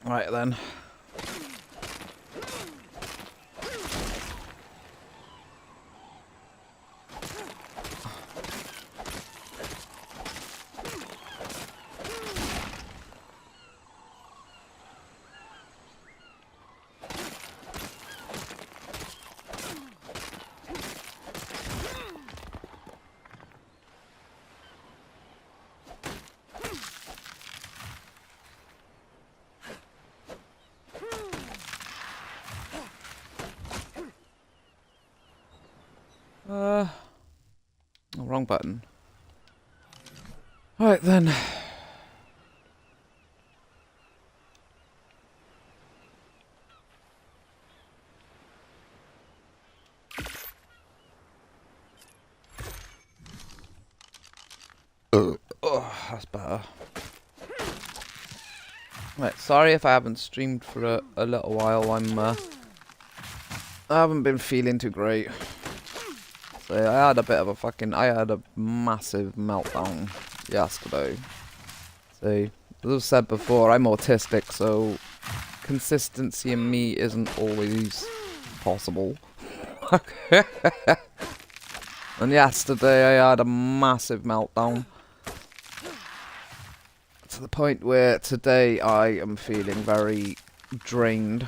Right then. Wrong button. Right then. Oh, that's better. Right, sorry if I haven't streamed for a little while. I haven't been feeling too great. So I had a bit of a I had a massive meltdown yesterday. So, as I've said before, I'm autistic, so consistency in me isn't always possible. And yesterday I had a massive meltdown. To the point where today I am feeling very drained.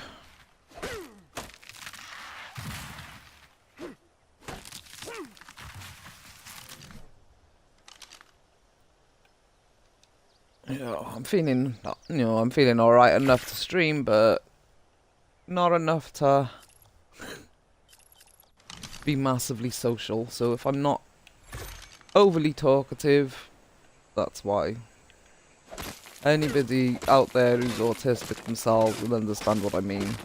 I'm feeling, I'm feeling alright enough to stream, but not enough to be massively social. So if I'm not overly talkative, that's why. Anybody out there who's autistic themselves will understand what I mean.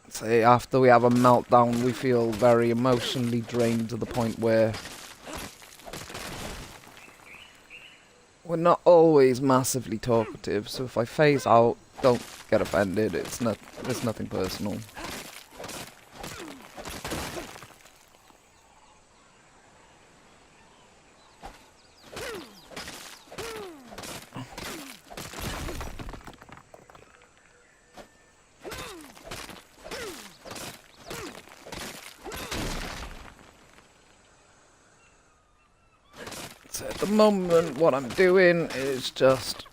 Say, after we have a meltdown, we feel very emotionally drained to the point where we're not always massively talkative. So if I phase out, don't get offended. It's nothing personal. So at the moment, what I'm doing is just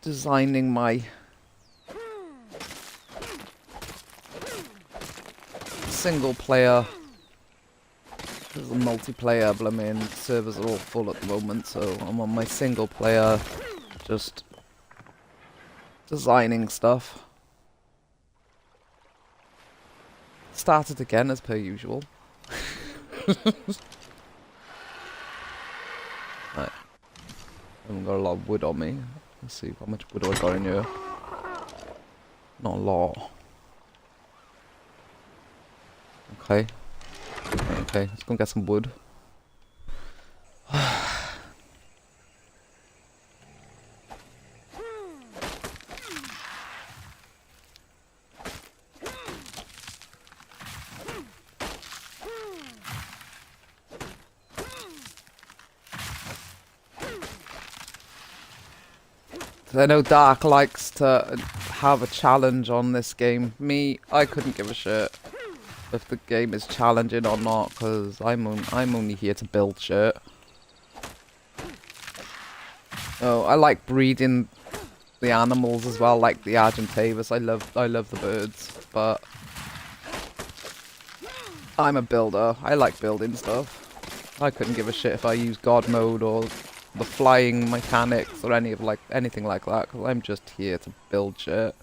designing my single player. There's a multiplayer, blimmin' servers are all full at the moment, so I'm on my single player, just designing stuff. Started again as per usual. Right. I haven't got a lot of wood on me. Let's see how much wood I got in here. Not a lot. Okay. Okay, let's go and get some wood. I know Dark likes to have a challenge on this game. Me, I couldn't give a shit if the game is challenging or not, because I'm only here to build shit. Oh, I like breeding the animals as well, like the Argentavis. I love the birds, but I'm a builder. I like building stuff. I couldn't give a shit if I use God mode or the flying mechanics or anything like that, because I'm just here to build shit.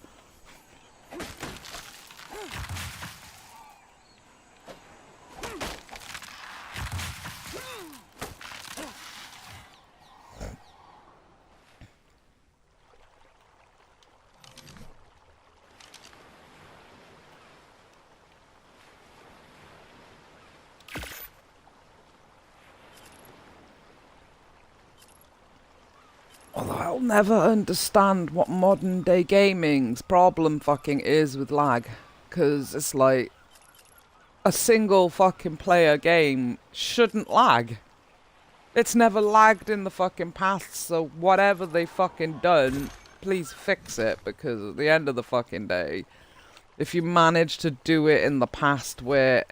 Although I'll never understand what modern day gaming's problem fucking is with lag. Because it's like, a single fucking player game shouldn't lag. It's never lagged in the fucking past, so whatever they fucking done, please fix it, because at the end of the fucking day, if you manage to do it in the past where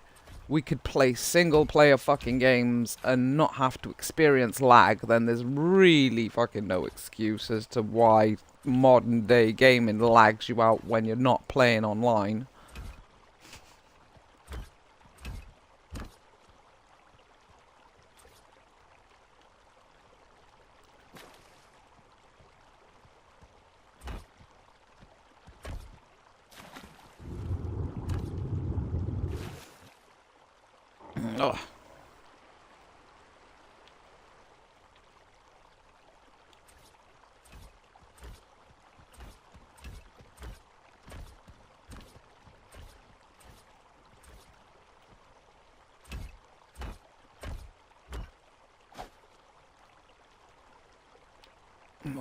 we could play single player fucking games and not have to experience lag, then there's really fucking no excuse as to why modern day gaming lags you out when you're not playing online. Ugh.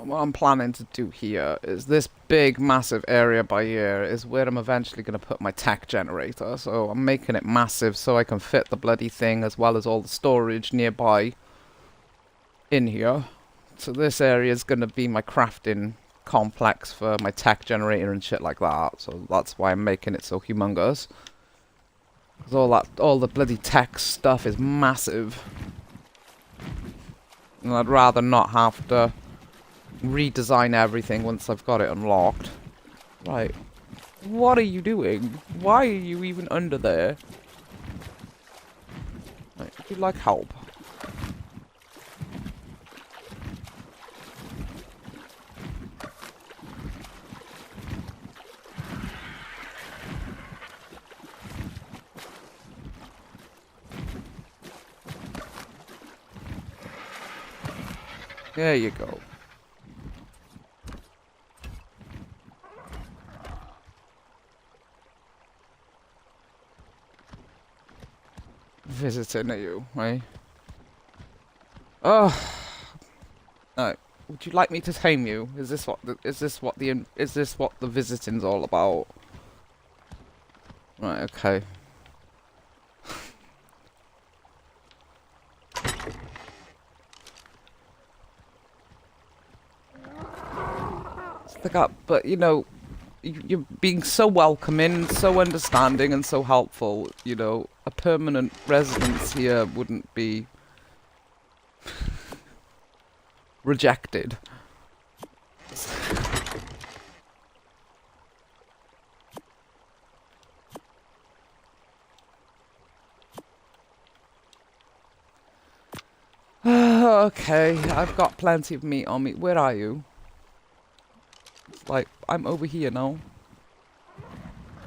What I'm planning to do here is this big massive area by here is where I'm eventually going to put my tech generator. So I'm making it massive so I can fit the bloody thing as well as all the storage nearby in here. So this area is going to be my crafting complex for my tech generator and shit like that. So that's why I'm making it so humongous. Because all the bloody tech stuff is massive. And I'd rather not have to redesign everything once I've got it unlocked. Right. What are you doing? Why are you even under there? Right, would you like help? There you go. Visiting at you, right? Oh, no. Would you like me to tame you? Is this what the visiting's all about? Right. Okay. Stick up, but you know, you're being so welcoming, so understanding, and so helpful. You know, a permanent residence here wouldn't be rejected. Okay, I've got plenty of meat on me. Where are you? Like, I'm over here now.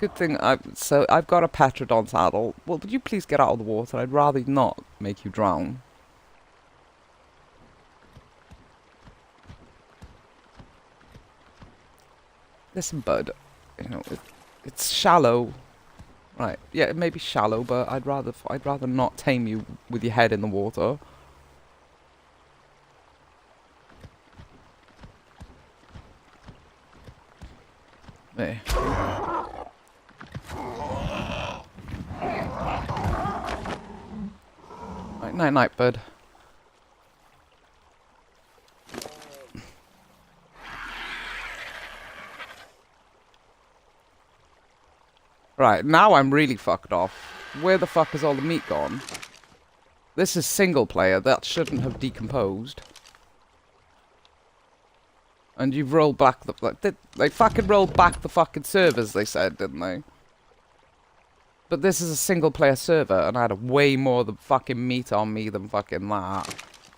Good thing I've got a Petrodon saddle. Well, would you please get out of the water? I'd rather not make you drown. Listen, bud. You know, it's shallow. Right, yeah, it may be shallow, but I'd rather not tame you with your head in the water. There. Right, night night, bud. Right, now I'm really fucked off. Where the fuck is all the meat gone? This is single player, that shouldn't have decomposed. And you've rolled back the... They fucking rolled back the fucking servers, they said, didn't they? But this is a single player server, and I had way more the fucking meat on me than fucking that.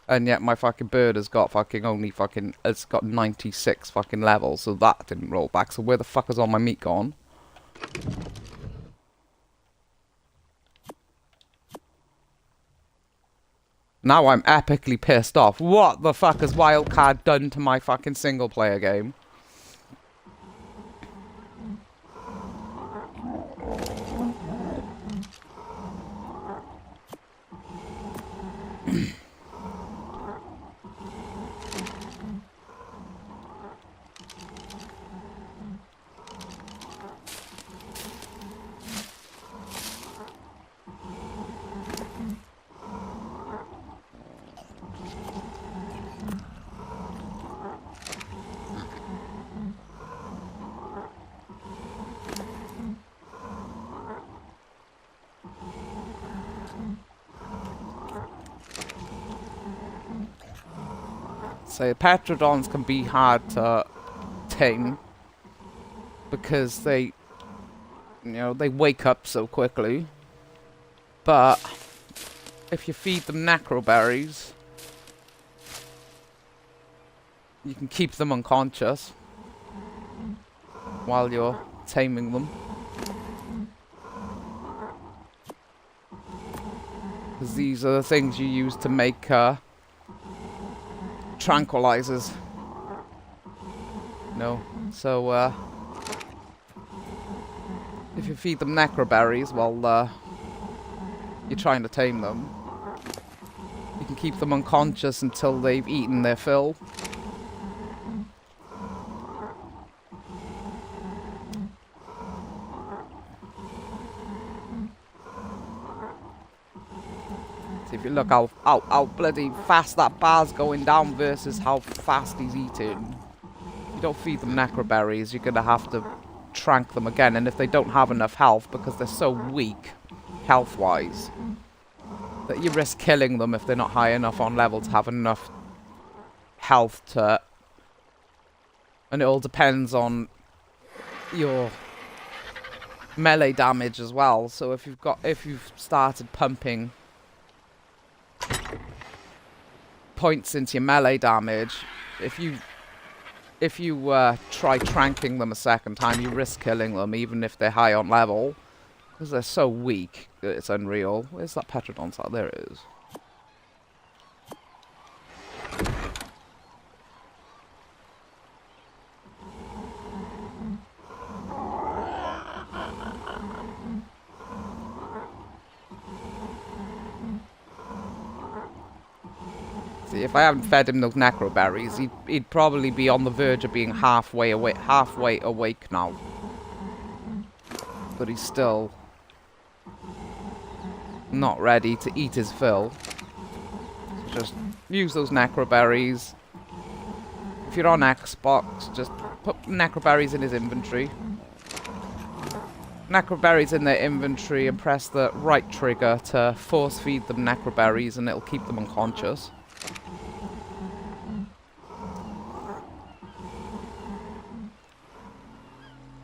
And yet my fucking bird has got fucking it's got 96 fucking levels, so that didn't roll back. So where the fuck is all my meat gone? Now I'm epically pissed off. What the fuck has Wildcard done to my fucking single player game? So Petrodons can be hard to tame because they, they wake up so quickly. But if you feed them necroberries, you can keep them unconscious while you're taming them. Because these are the things you use to make tranquilizers. So if you feed them necroberries while you're trying to tame them, you can keep them unconscious until they've eaten their fill. So if you look how bloody fast that bar's going down versus how fast he's eating, if you don't feed them necroberries, you're going to have to trank them again. And if they don't have enough health, because they're so weak health-wise, that you risk killing them if they're not high enough on level to have enough health to... And it all depends on your melee damage as well. So if you've started pumping points into your melee damage, if you try tranking them a second time, you risk killing them even if they're high on level, because they're so weak. It's unreal. Where's that Petrodon? Oh, there it is. See, if I hadn't fed him those necroberries, he'd probably be on the verge of being halfway awake now. But he's still not ready to eat his fill. So just use those necroberries. If you're on Xbox, just put necroberries in his inventory. Necroberries in their inventory, and press the right trigger to force feed them necroberries, and it'll keep them unconscious.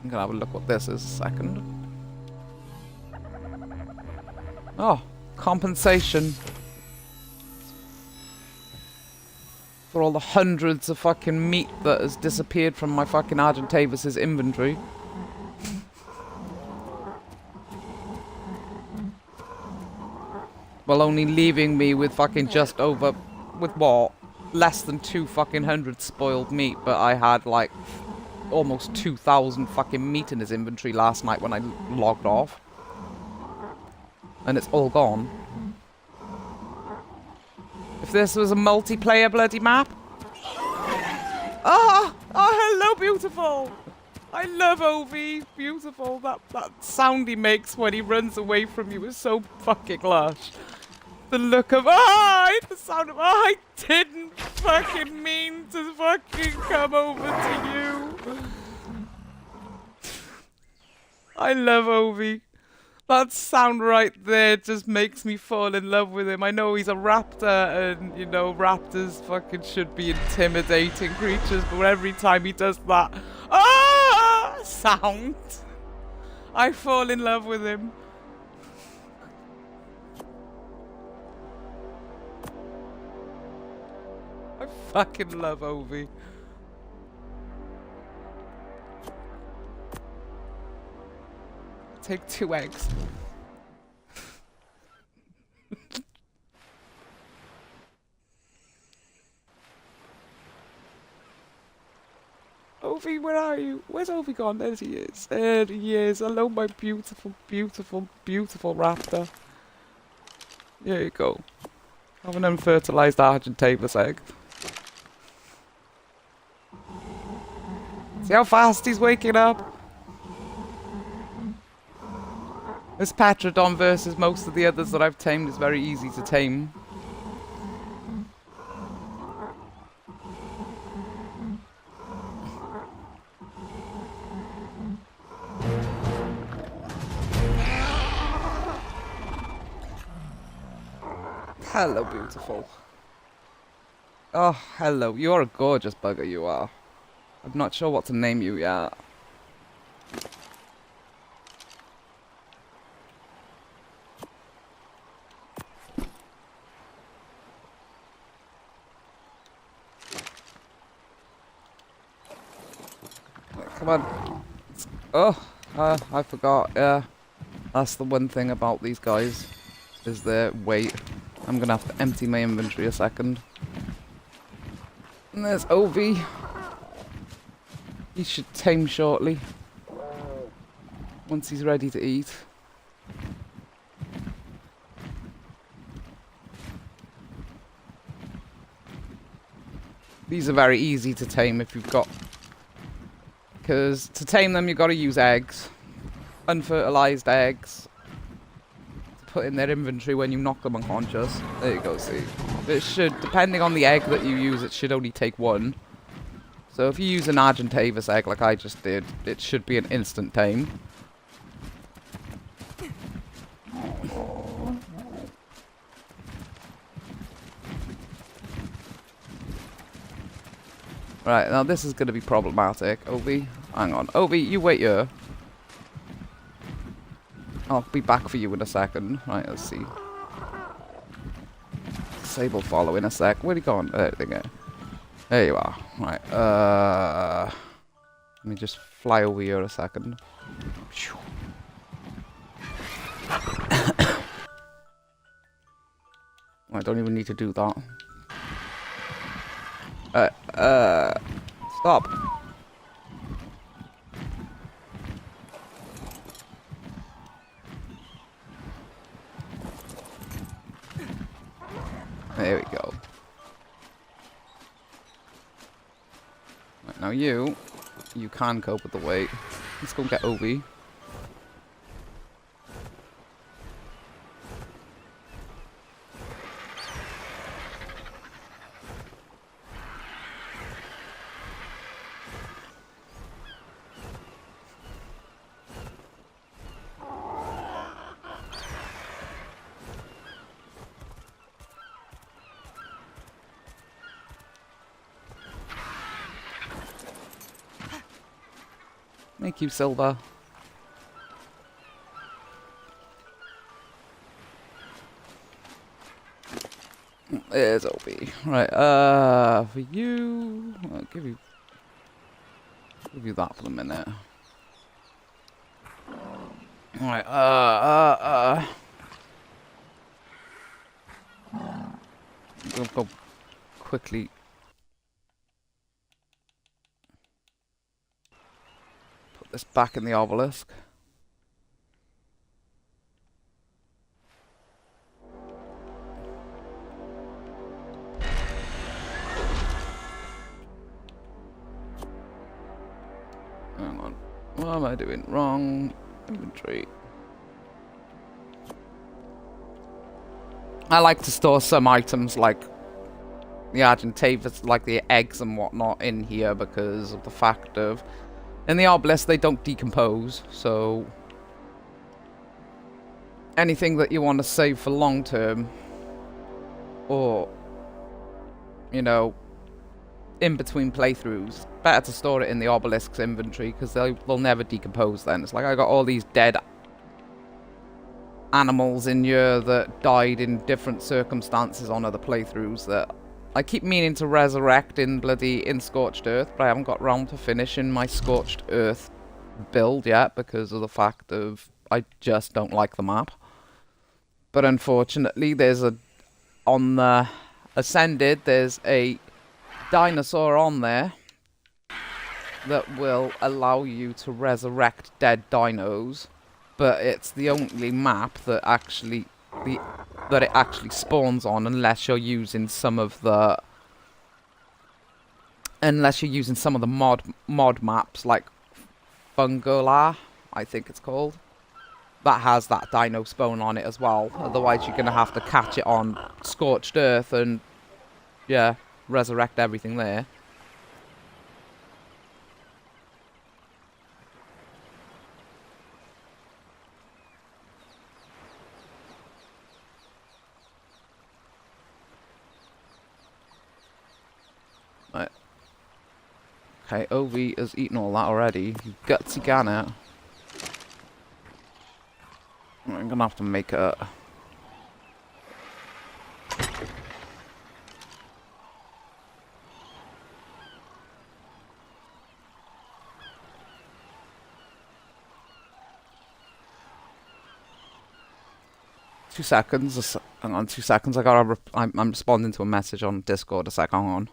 I'm gonna have a look what this is a second. Oh, compensation for all the hundreds of fucking meat that has disappeared from my fucking Argentavis's inventory. Well, only leaving me with fucking just over, with what? Less than 200 spoiled meat, but I had like almost 2,000 fucking meat in his inventory last night when I logged off. And it's all gone. If this was a multiplayer bloody map. Oh, hello, beautiful. I love Ovi. Beautiful. That sound he makes when he runs away from you is so fucking lush. The look of, the sound of, I didn't fucking mean to fucking come over to you. I love Ovi. That sound right there just makes me fall in love with him. I know he's a raptor, and, raptors fucking should be intimidating creatures, but every time he does that, sound, I fall in love with him. I fucking love Ovi. Take 2 eggs. Ovi, where are you? Where's Ovi gone? There he is. There he is. Hello, my beautiful, beautiful, beautiful raptor. There you go. Have an unfertilized Argentavis egg. See how fast he's waking up? This Petrodon versus most of the others that I've tamed is very easy to tame. Hello, beautiful. Oh, hello. You're a gorgeous bugger, you are. I'm not sure what to name you yet. Come on. Oh, I forgot. Yeah, that's the one thing about these guys, is their weight. I'm gonna have to empty my inventory a second. And there's Ovi. He should tame shortly, once he's ready to eat. These are very easy to tame if you've got... Because to tame them, you've got to use eggs. Unfertilized eggs. To put in their inventory when you knock them unconscious. There you go, see. It should, depending on the egg that you use, it should only take one. So if you use an Argentavis egg like I just did, it should be an instant tame. Right, now this is going to be problematic. Ovi, hang on. Ovi, you wait here. I'll be back for you in a second. Right, let's see. Sable follow in a sec. Where'd he go on? There you are. Right, let me just fly over here a second. I don't even need to do that. Stop. There we go. Right, now you can cope with the weight. Let's go get Obi. Thank you, Silver. There's Obi. Right, for you... I'll give you that for the minute. Alright, We'll go quickly. Put this back in the obelisk. Hang on. What am I doing wrong? Inventory. I like to store some items like the Argentavis, like the eggs and whatnot, in here because of the fact of in the obelisk they don't decompose, so anything that you want to save for long term or, you know, in between playthroughs, better to store it in the obelisk's inventory because they'll never decompose then. It's like I got all these dead animals in here that died in different circumstances on other playthroughs that I keep meaning to resurrect in Scorched Earth, but I haven't got round to finishing my Scorched Earth build yet because of the fact of I just don't like the map. But unfortunately, there's on the Ascended, there's a dinosaur on there that will allow you to resurrect dead dinos, but it's the only map that actually it actually spawns on unless you're using some of the mod maps like Fungula, I think it's called. That has that dino spawn on it as well. Otherwise you're gonna have to catch it on Scorched Earth and yeah, resurrect everything there. Okay, Ovi has eaten all that already. You gutsy gannet. I'm gonna have to make a... 2 seconds. Hang on, 2 seconds. I'm responding to a message on Discord. A sec. Hang on.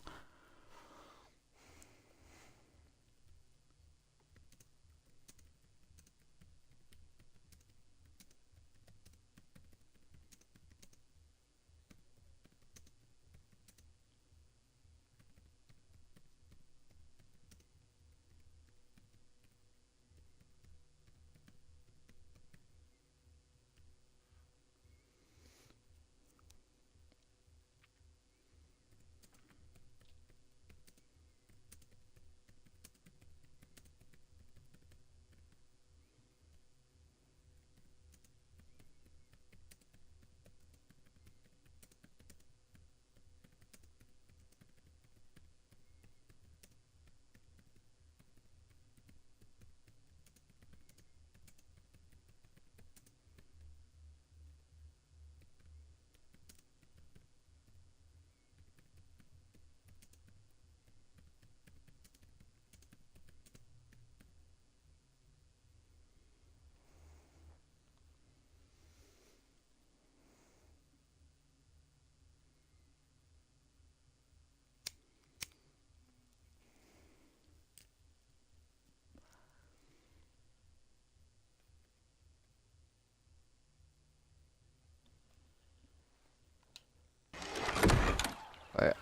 Right,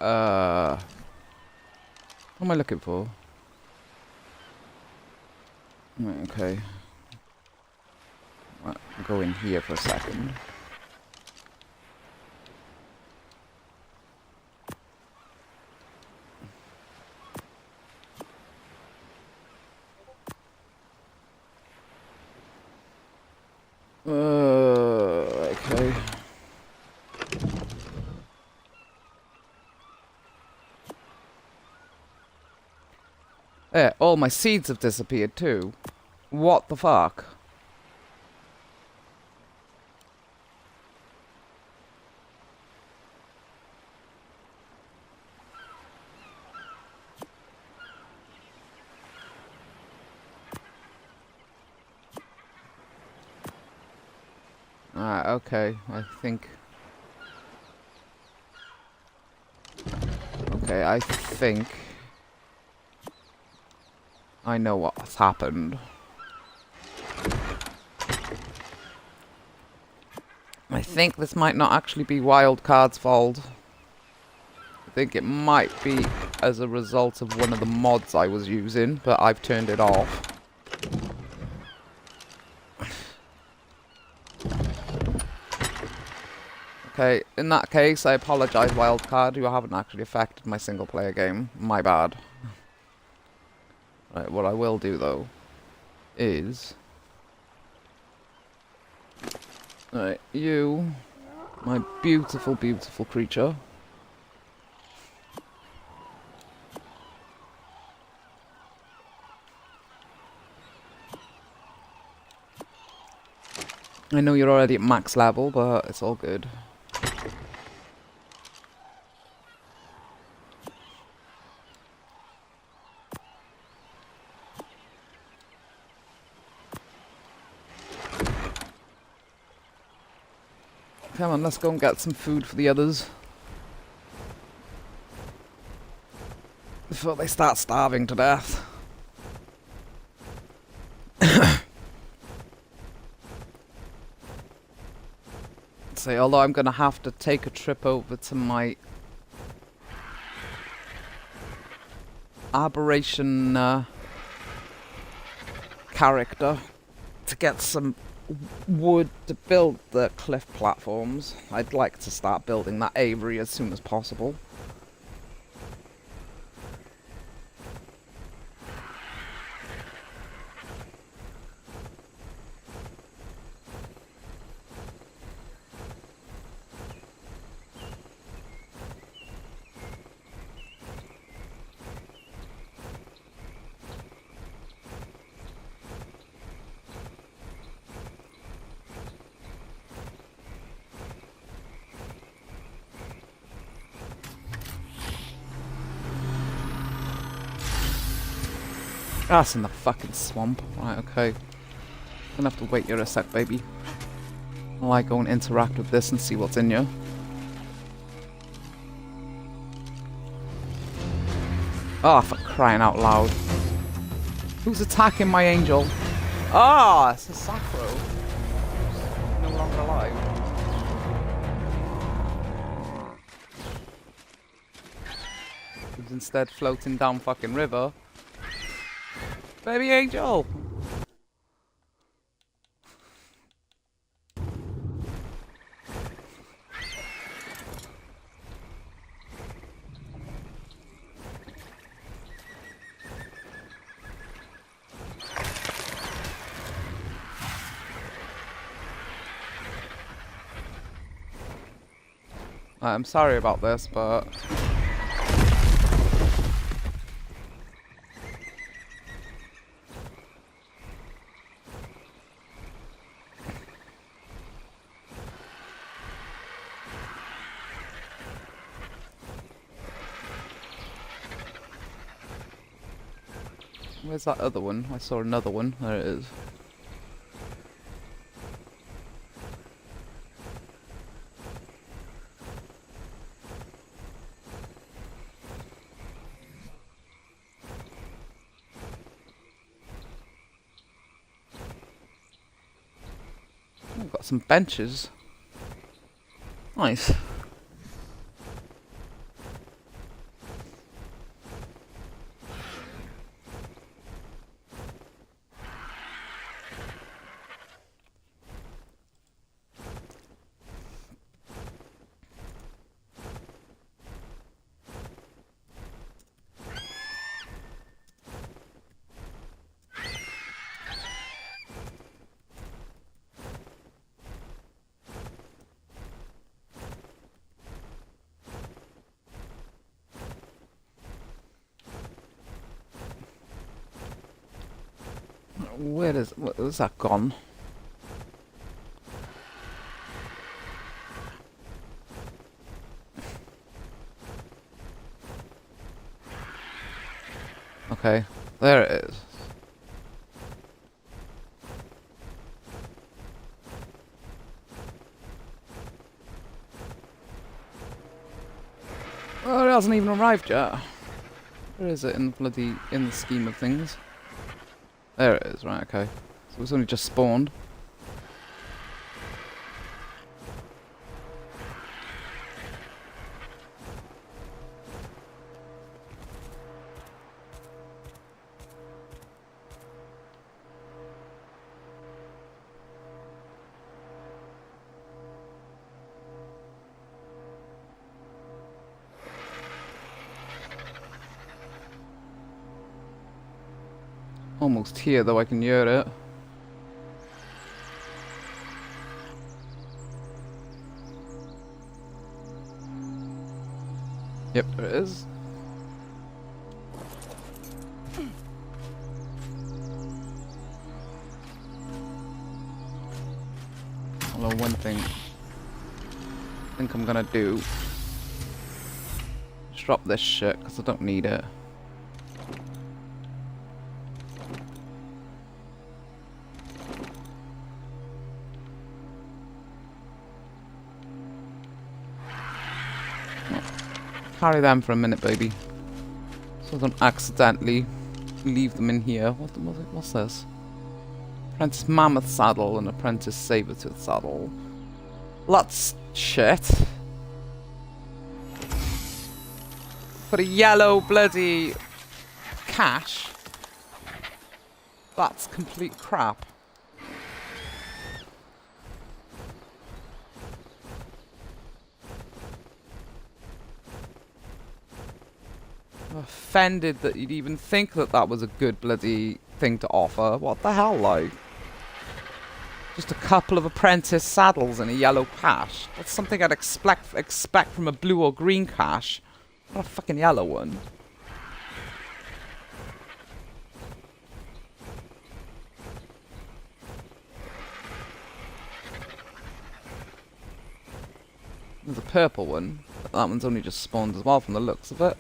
what am I looking for? Right, okay. Right, I'll go in here for a second. Okay. All my seeds have disappeared too. What the fuck? Okay, I think... Okay, I think... I know what's happened. I think this might not actually be Wildcard's fault. I think it might be as a result of one of the mods I was using, but I've turned it off. Okay, in that case, I apologise, Wildcard. You haven't actually affected my single-player game. My bad. Right, what I will do, though, is... Right, you, my beautiful, beautiful creature. I know you're already at max level, but it's all good. Come on, let's go and get some food for the others. Before they start starving to death. So, although I'm going to have to take a trip over to my aberration character to get some wood to build the cliff platforms. I'd like to start building that aviary as soon as possible. That's in the fucking swamp. Right, okay. Gonna have to wait here a sec, baby. While I go and interact with this and see what's in here. Oh, for crying out loud. Who's attacking my angel? Ah, it's a Sacro. No longer alive. Who's instead floating down fucking river. Baby angel! I'm sorry about this, but... Where's that other one? I saw another one. There it is. Oh, got some benches. Nice. Where's that gone? Okay, there it is. Oh, it hasn't even arrived yet. Where is it in the scheme of things? There it is, right, okay. So it's only just spawned. Almost here, though I can hear it. Yep, there it is. Although one thing I think I'm gonna do is drop this shit, because I don't need it. Carry them for a minute, baby, so I don't accidentally leave them in here. What's this? Apprentice Mammoth Saddle and Apprentice Sabertooth Saddle. That's shit. For a yellow bloody cash. That's complete crap. I'm offended that you'd even think that that was a good bloody thing to offer. What the hell, like? Just a couple of apprentice saddles and a yellow cache. That's something I'd expect from a blue or green cache. Not a fucking yellow one. There's a purple one, but that one's only just spawned as well from the looks of it.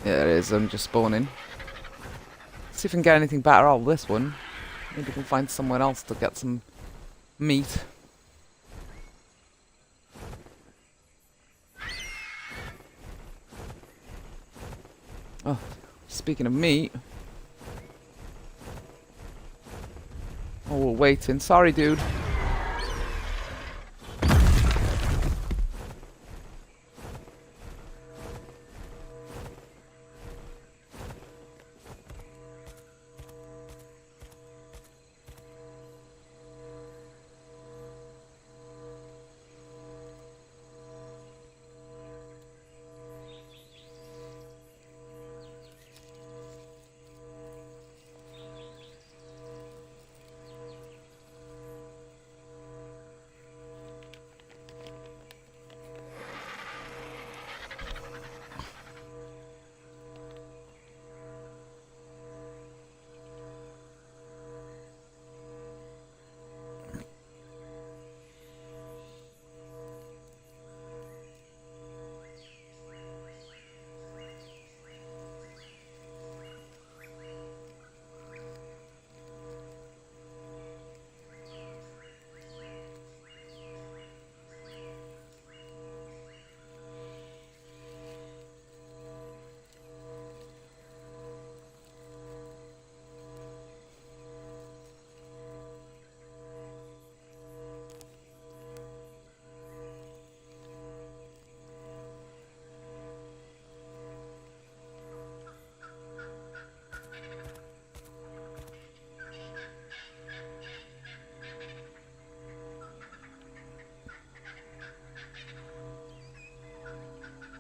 Yeah, it is. I'm just spawning. See if we can get anything better out of this one. Maybe we can find somewhere else to get some meat. Oh, speaking of meat. Oh, we're waiting. Sorry, dude.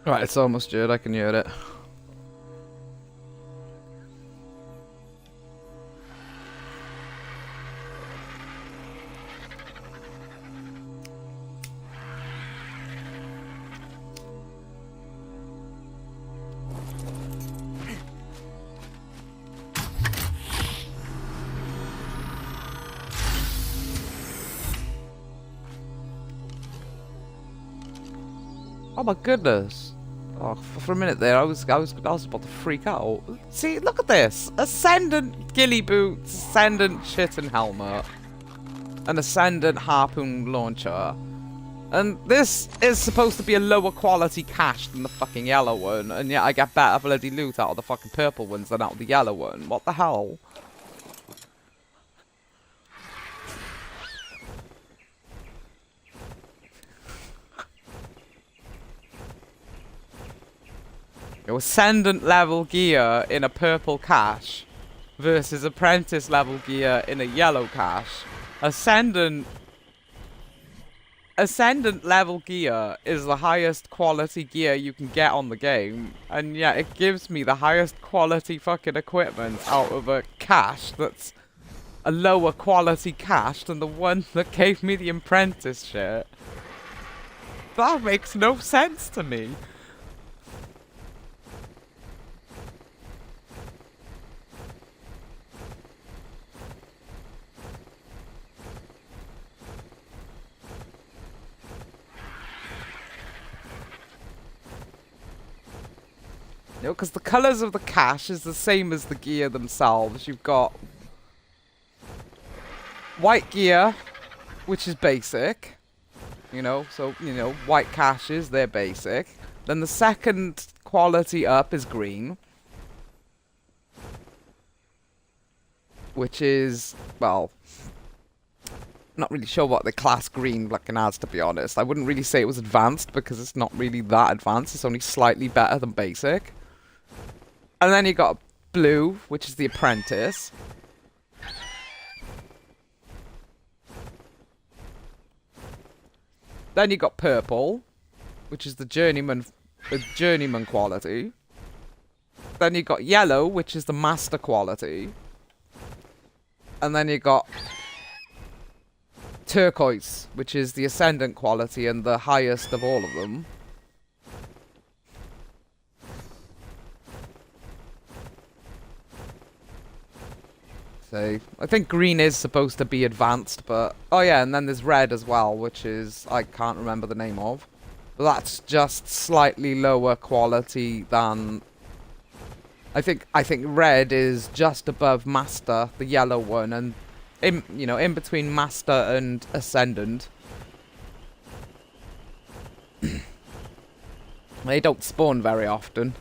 Right, it's almost good. I can hear it. Oh my goodness! Oh, for a minute there, I was about to freak out. See, look at this: Ascendant ghillie boots, Ascendant shitting helmet, an Ascendant harpoon launcher, and this is supposed to be a lower quality cache than the fucking yellow one, and yet I get better bloody loot out of the fucking purple ones than out of the yellow one. What the hell? Your Ascendant level gear in a purple cache versus Apprentice level gear in a yellow cache. Ascendant level gear is the highest quality gear you can get on the game, and yet it gives me the highest quality fucking equipment out of a cache that's a lower quality cache than the one that gave me the Apprentice shit. That makes no sense to me. No, because the colours of the cache is the same as the gear themselves. You've got white gear, which is basic. You know, so, you know, white caches, they're basic. Then the second quality up is green. Which is, well, not really sure what the class green looking as, to be honest. I wouldn't really say it was advanced because it's not really that advanced. It's only slightly better than basic. And then you got blue, which is the Apprentice. Then you got purple, which is the journeyman quality. Then you got yellow, which is the master quality. And then you got turquoise, which is the ascendant quality and the highest of all of them. So, I think green is supposed to be advanced, but... Oh yeah, and then there's red as well, which is... I can't remember the name of. But that's just slightly lower quality than I think red is just above master, the yellow one, and in between master and ascendant. They don't spawn very often.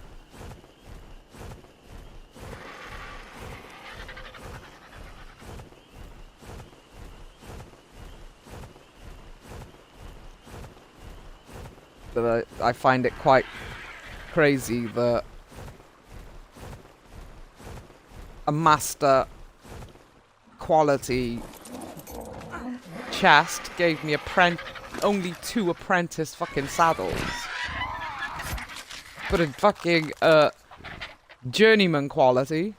But I find it quite crazy that a master quality chest gave me only 2 apprentice fucking saddles. But a fucking journeyman quality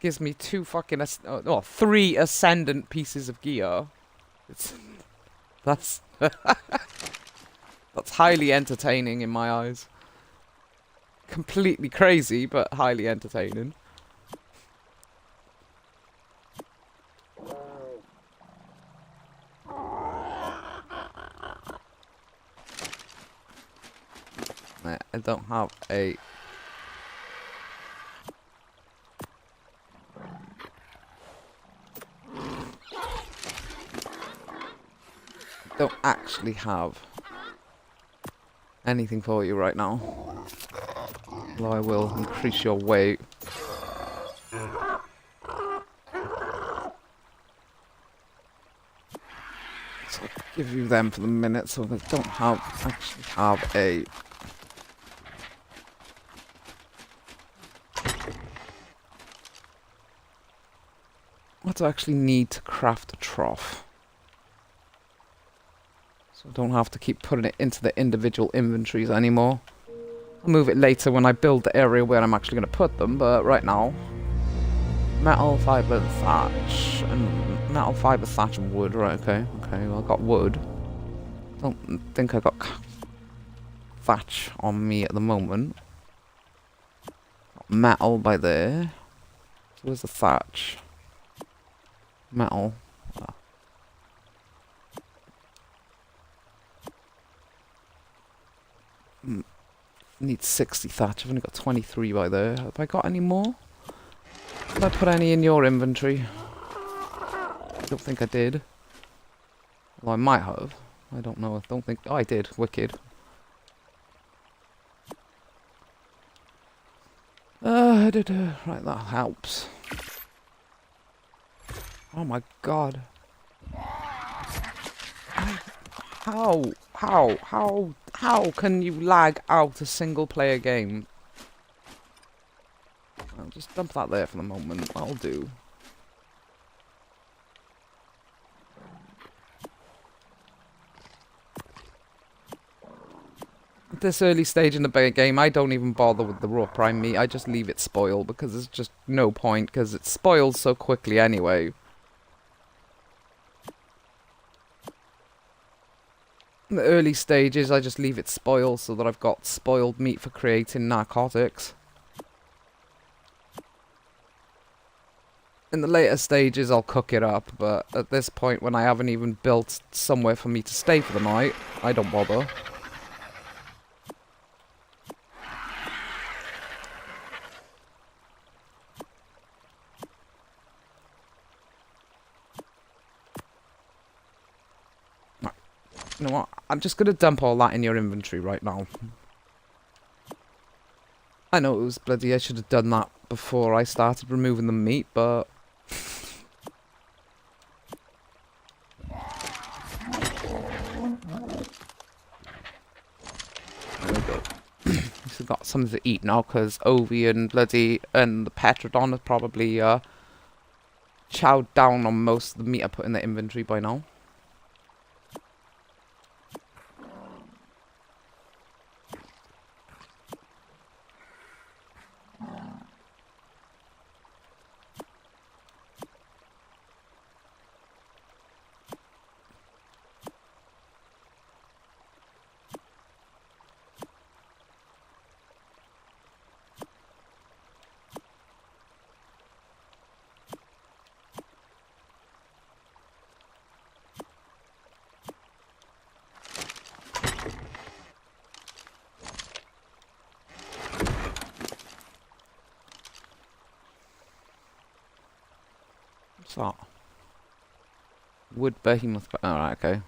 gives me 2 fucking 3 ascendant pieces of gear. That's that's highly entertaining in my eyes. Completely crazy, but highly entertaining. I don't have a... don't actually have anything for you right now. Although I will increase your weight. So I'll give you them for the minute, so I don't actually have a... what do I actually need to craft a trough? So I don't have to keep putting it into the individual inventories anymore. I'll move it later when I build the area where I'm actually going to put them, but right now... metal, fibre, thatch, and metal, fibre, thatch, and wood. Right, okay, well, I got wood. Don't think I got thatch on me at the moment. Got metal by there. So where's the thatch? Metal. Need 60 thatch. I've only got 23 by there. Have I got any more? Did I put any in your inventory? I don't think I did. Well, I might have. I don't know. I don't think... oh, I did. Wicked. Right, that helps. Oh my god. How can you lag out a single player game? I'll just dump that there for the moment. That'll do. At this early stage in the game, I don't even bother with the raw prime meat. I just leave it spoil because there's just no point because it spoils so quickly anyway. In the early stages, I just leave it spoil so that I've got spoiled meat for creating narcotics. In the later stages, I'll cook it up, but at this point, when I haven't even built somewhere for me to stay for the night, I don't bother. You know what? I'm just going to dump all that in your inventory right now. I know it was bloody... I should have done that before I started removing the meat, but... there we go. We've got something to eat now, because Ovi and and the Petrodon have probably chowed down on most of the meat I put in the inventory by now. What's that? Wood behemoth. Alright, okay.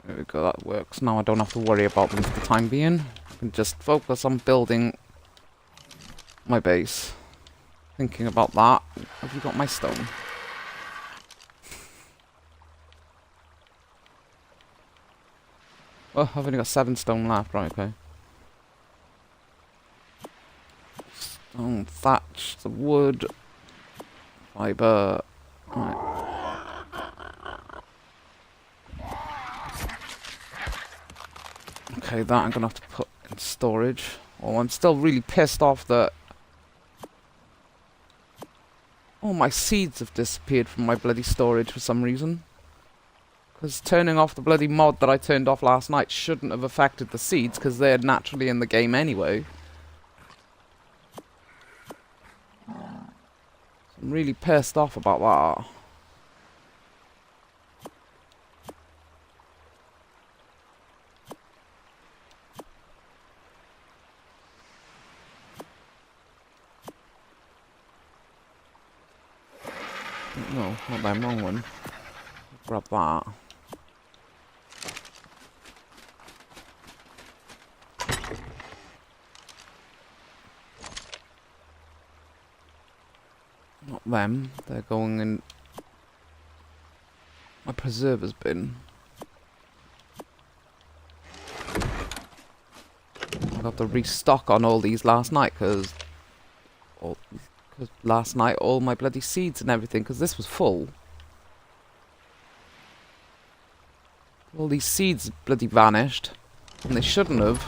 There we go, that works. Now I don't have to worry about them for the time being. I can just focus on building my base. Thinking about that. Have you got my stone? Oh, I've only got 7 stone left. Right, okay. Stone, thatch, the wood, fibre. Right. Okay, that I'm gonna have to put in storage. Oh, I'm still really pissed off that all my seeds have disappeared from my bloody storage for some reason. Because turning off the bloody mod that I turned off last night shouldn't have affected the seeds, because they're naturally in the game anyway. So I'm really pissed off about that. No, not that wrong one. Grab that. Not them. They're going in my preserver's bin. I got to restock on all these last night because last night all my bloody seeds and everything, because this was full. All these seeds bloody vanished, and they shouldn't have.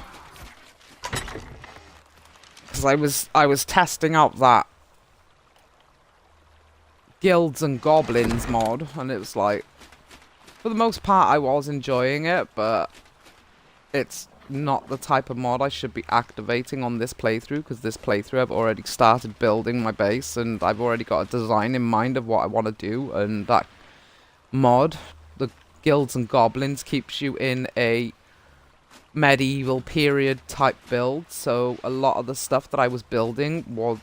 Because I was testing out that guilds and goblins mod, and it was like, for the most part I was enjoying it, but it's not the type of mod I should be activating on this playthrough, because this playthrough I've already started building my base, and I've already got a design in mind of what I want to do, and that mod, the guilds and goblins, keeps you in a medieval period type build, so a lot of the stuff that I was building was,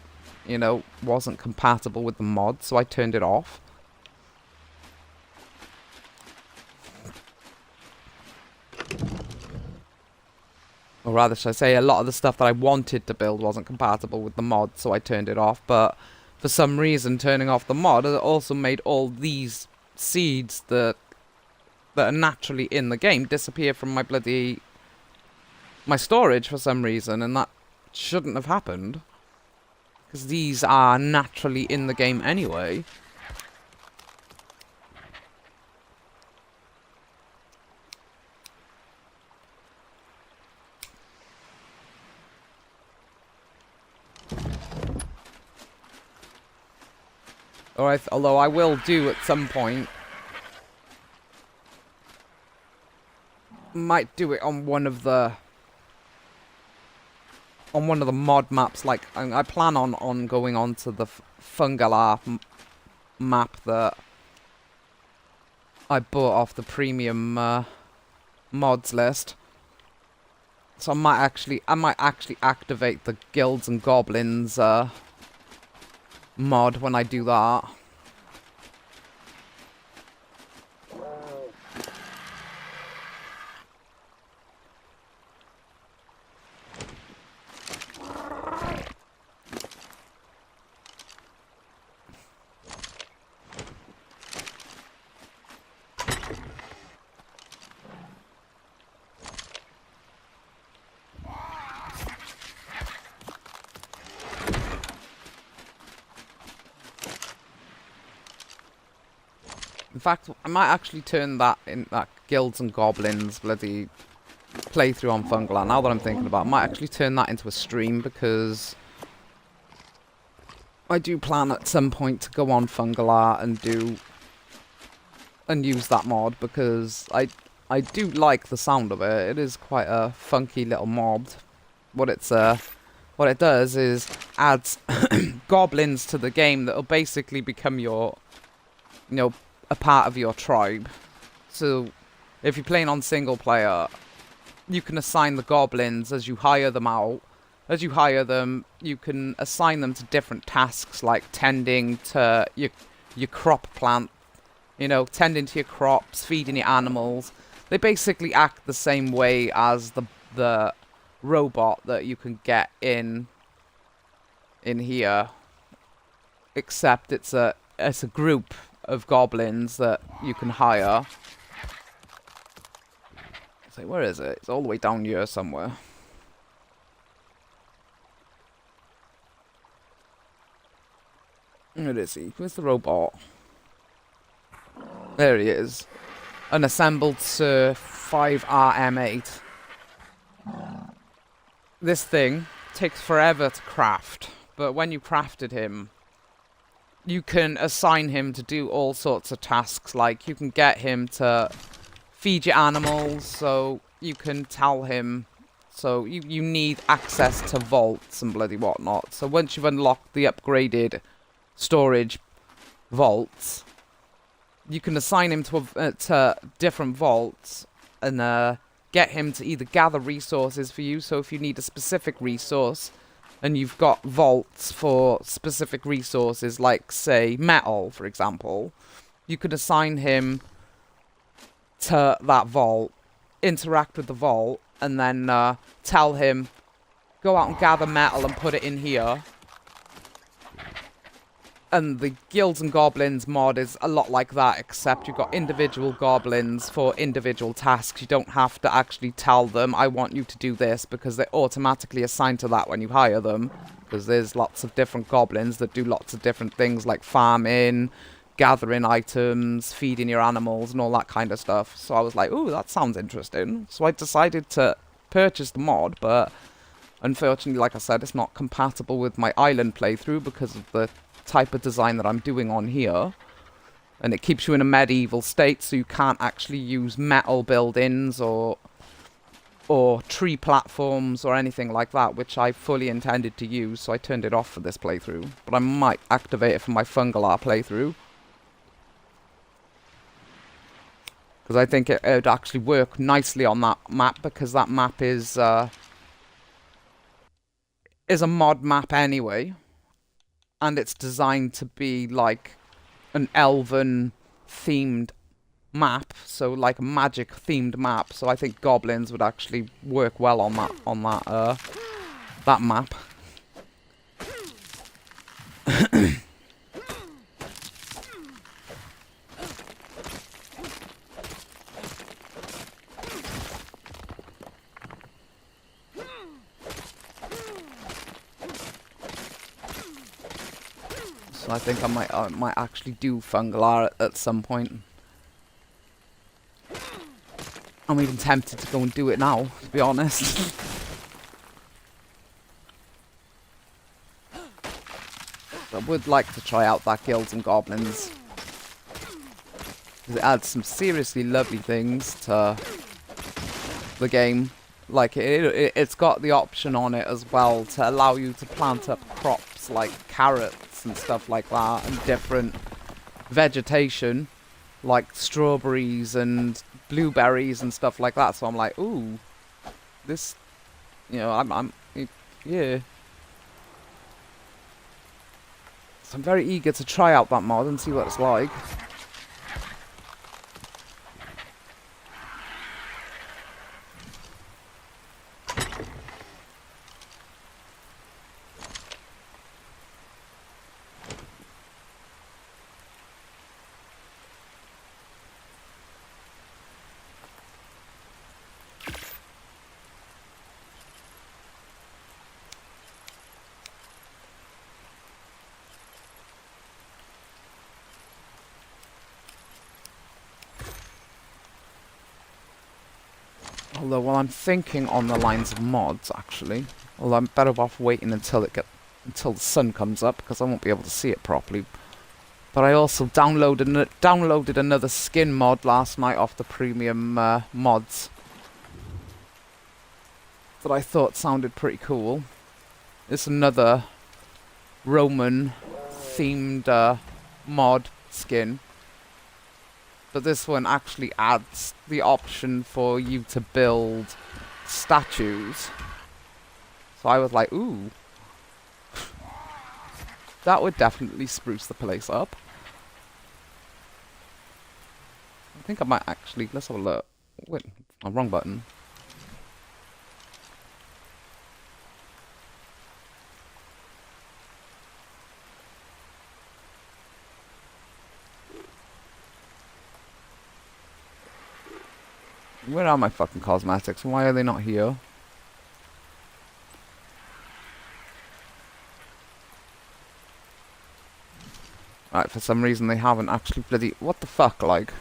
you know, wasn't compatible with the mod, so I turned it off. Or rather, should I say, a lot of the stuff that I wanted to build wasn't compatible with the mod, so I turned it off. But for some reason, turning off the mod also made all these seeds that are naturally in the game disappear from my storage for some reason, and that shouldn't have happened. Because these are naturally in the game anyway. Alright, although I will do at some point. Might do it on one of the mod maps. Like, I plan on going on to the Fungalar map that I bought off the premium mods list. So I might actually activate the guilds and goblins mod when I do that. fact, I might actually turn that Guilds and Goblins bloody playthrough on Fungalar. Now that I'm thinking about it, I might actually turn that into a stream, because I do plan at some point to go on Fungalar and use that mod, because I do like the sound of it. It is quite a funky little mod. What it does is adds goblins to the game that'll basically become your, a part of your tribe. So if you're playing on single player, you can assign the goblins as you hire them out. As you hire them, you can assign them to different tasks, like tending to your crop plant, tending to your crops, feeding your animals. They basically act the same way as the robot that you can get in here, except it's a group of goblins that you can hire. So where is it? It's all the way down here somewhere. Where is he? Where's the robot? There he is. An assembled Sir 5RM8. This thing takes forever to craft, but when you crafted him, you can assign him to do all sorts of tasks. Like, you can get him to feed your animals, so you can tell him, so you need access to vaults and bloody whatnot. So once you've unlocked the upgraded storage vaults, you can assign him to different vaults and get him to either gather resources for you. So if you need a specific resource and you've got vaults for specific resources, like, say, metal, for example, you could assign him to that vault, interact with the vault, and then tell him, go out and gather metal and put it in here. And the Guilds and Goblins mod is a lot like that, except you've got individual goblins for individual tasks. You don't have to actually tell them, I want you to do this, because they're automatically assigned to that when you hire them. Because there's lots of different goblins that do lots of different things, like farming, gathering items, feeding your animals, and all that kind of stuff. So I was like, ooh, that sounds interesting. So I decided to purchase the mod, but unfortunately, like I said, it's not compatible with my island playthrough because of the type of design that I'm doing on here, and it keeps you in a medieval state, so you can't actually use metal buildings or tree platforms or anything like that, which I fully intended to use, so I turned it off for this playthrough. But I might activate it for my Fungalar playthrough, because I think it would actually work nicely on that map, because that map is a mod map anyway. And it's designed to be like an elven themed map, so like a magic themed map. So I think goblins would actually work well on that map. So I think I might actually do Fungalar at some point. I'm even tempted to go and do it now, to be honest. I would like to try out that Guilds and Goblins, because it adds some seriously lovely things to the game. Like, it's got the option on it as well to allow you to plant up crops like carrots and stuff like that, and different vegetation like strawberries and blueberries and stuff like that. So I'm like, ooh, this, yeah. So I'm very eager to try out that mod and see what it's like. Although, well, I'm thinking on the lines of mods, actually. Although I'm better off waiting until the sun comes up, because I won't be able to see it properly. But I also downloaded another skin mod last night off the premium mods that I thought sounded pretty cool. It's another Roman-themed mod skin. But this one actually adds the option for you to build statues. So I was like, ooh. That would definitely spruce the place up. I think I might actually... Let's have a look. Wait, wrong button. Where are my fucking cosmetics? Why are they not here? Right, for some reason they haven't actually bloody... What the fuck, like?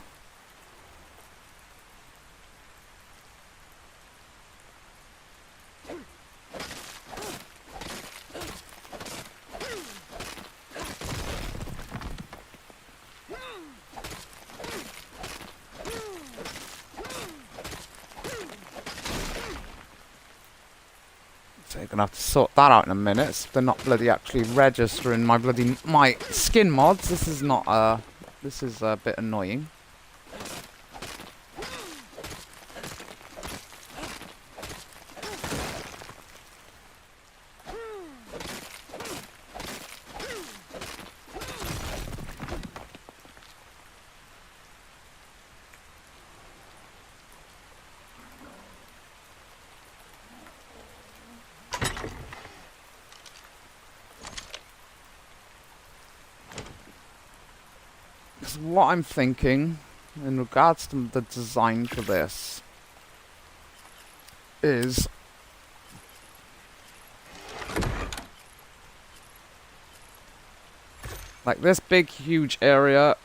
So you're gonna have to sort that out in a minute. So they're not bloody actually registering my skin mods. This is not this is a bit annoying. Because what I'm thinking in regards to the design for this is like this big huge area,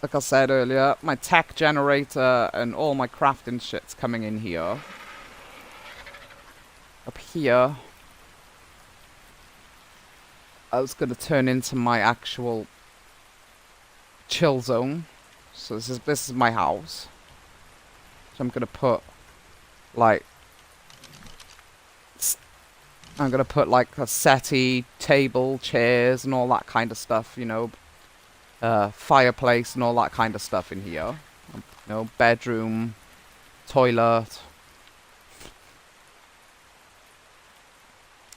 like I said earlier, my tech generator and all my crafting shit's coming in here. Up here I was gonna turn into my actual chill zone. So this is my house. So I'm gonna put like a settee, table, chairs, and all that kind of stuff. You know, fireplace and all that kind of stuff in here. You know, bedroom, toilet,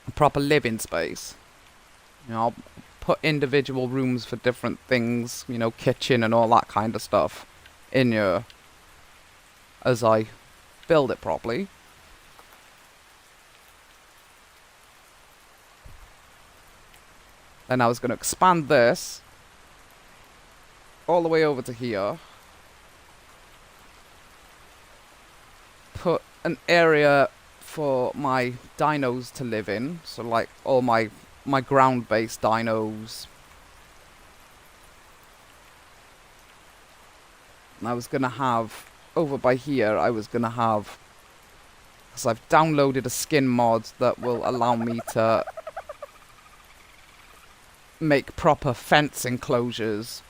a proper living space. You know, I'll put individual rooms for different things, you know, kitchen and all that kind of stuff in here as I build it properly. Then I was going to expand this all the way over to here. Put an area for my dinos to live in, so like all my ground-based dinos. And I was gonna have, over by here, I was gonna have, because I've downloaded a skin mod that will allow me to make proper fence enclosures.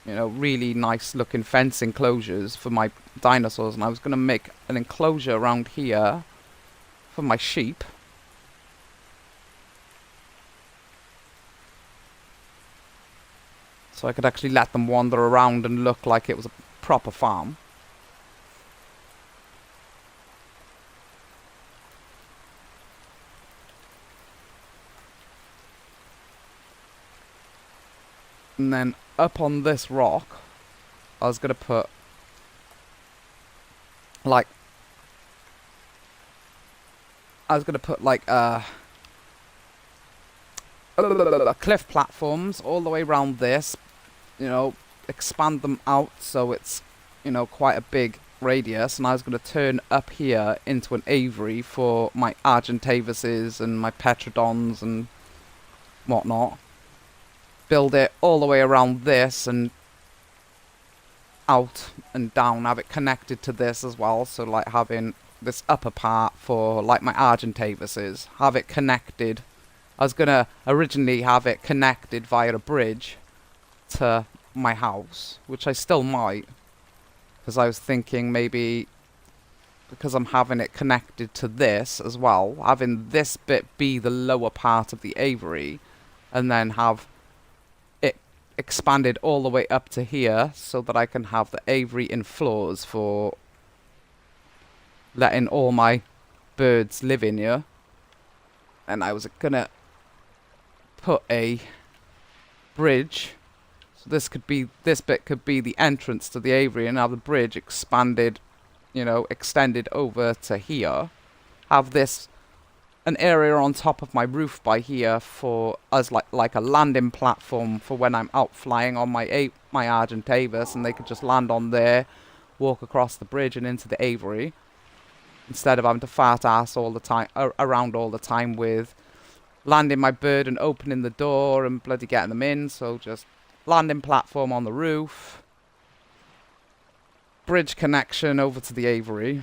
You know, really nice looking fence enclosures for my dinosaurs. And I was gonna make an enclosure around here for my sheep. So I could actually let them wander around and look like it was a proper farm. And then up on this rock, I was going to put like cliff platforms all the way around this. You know, expand them out so it's, you know, quite a big radius. And I was going to turn up here into an aviary for my Argentavises and my Petrodons and whatnot. Build it all the way around this and out and down. Have it connected to this as well. So like having this upper part for like my Argentavis, have it connected. I was gonna originally have it connected via a bridge to my house, which I still might, because I was thinking maybe because I'm having it connected to this as well, having this bit be the lower part of the aviary, and then have it expanded all the way up to here so that I can have the aviary in floors for letting all my birds live in here. And I was gonna put a bridge, so this bit could be the entrance to the aviary, and have the bridge expanded, you know, extended over to here. Have this an area on top of my roof by here for as like a landing platform for when I'm out flying on my Argentavis, and they could just land on there, walk across the bridge and into the aviary, instead of having to fart ass all the time around all the time with landing my bird and opening the door and bloody getting them in. So just landing platform on the roof, bridge connection over to the aviary.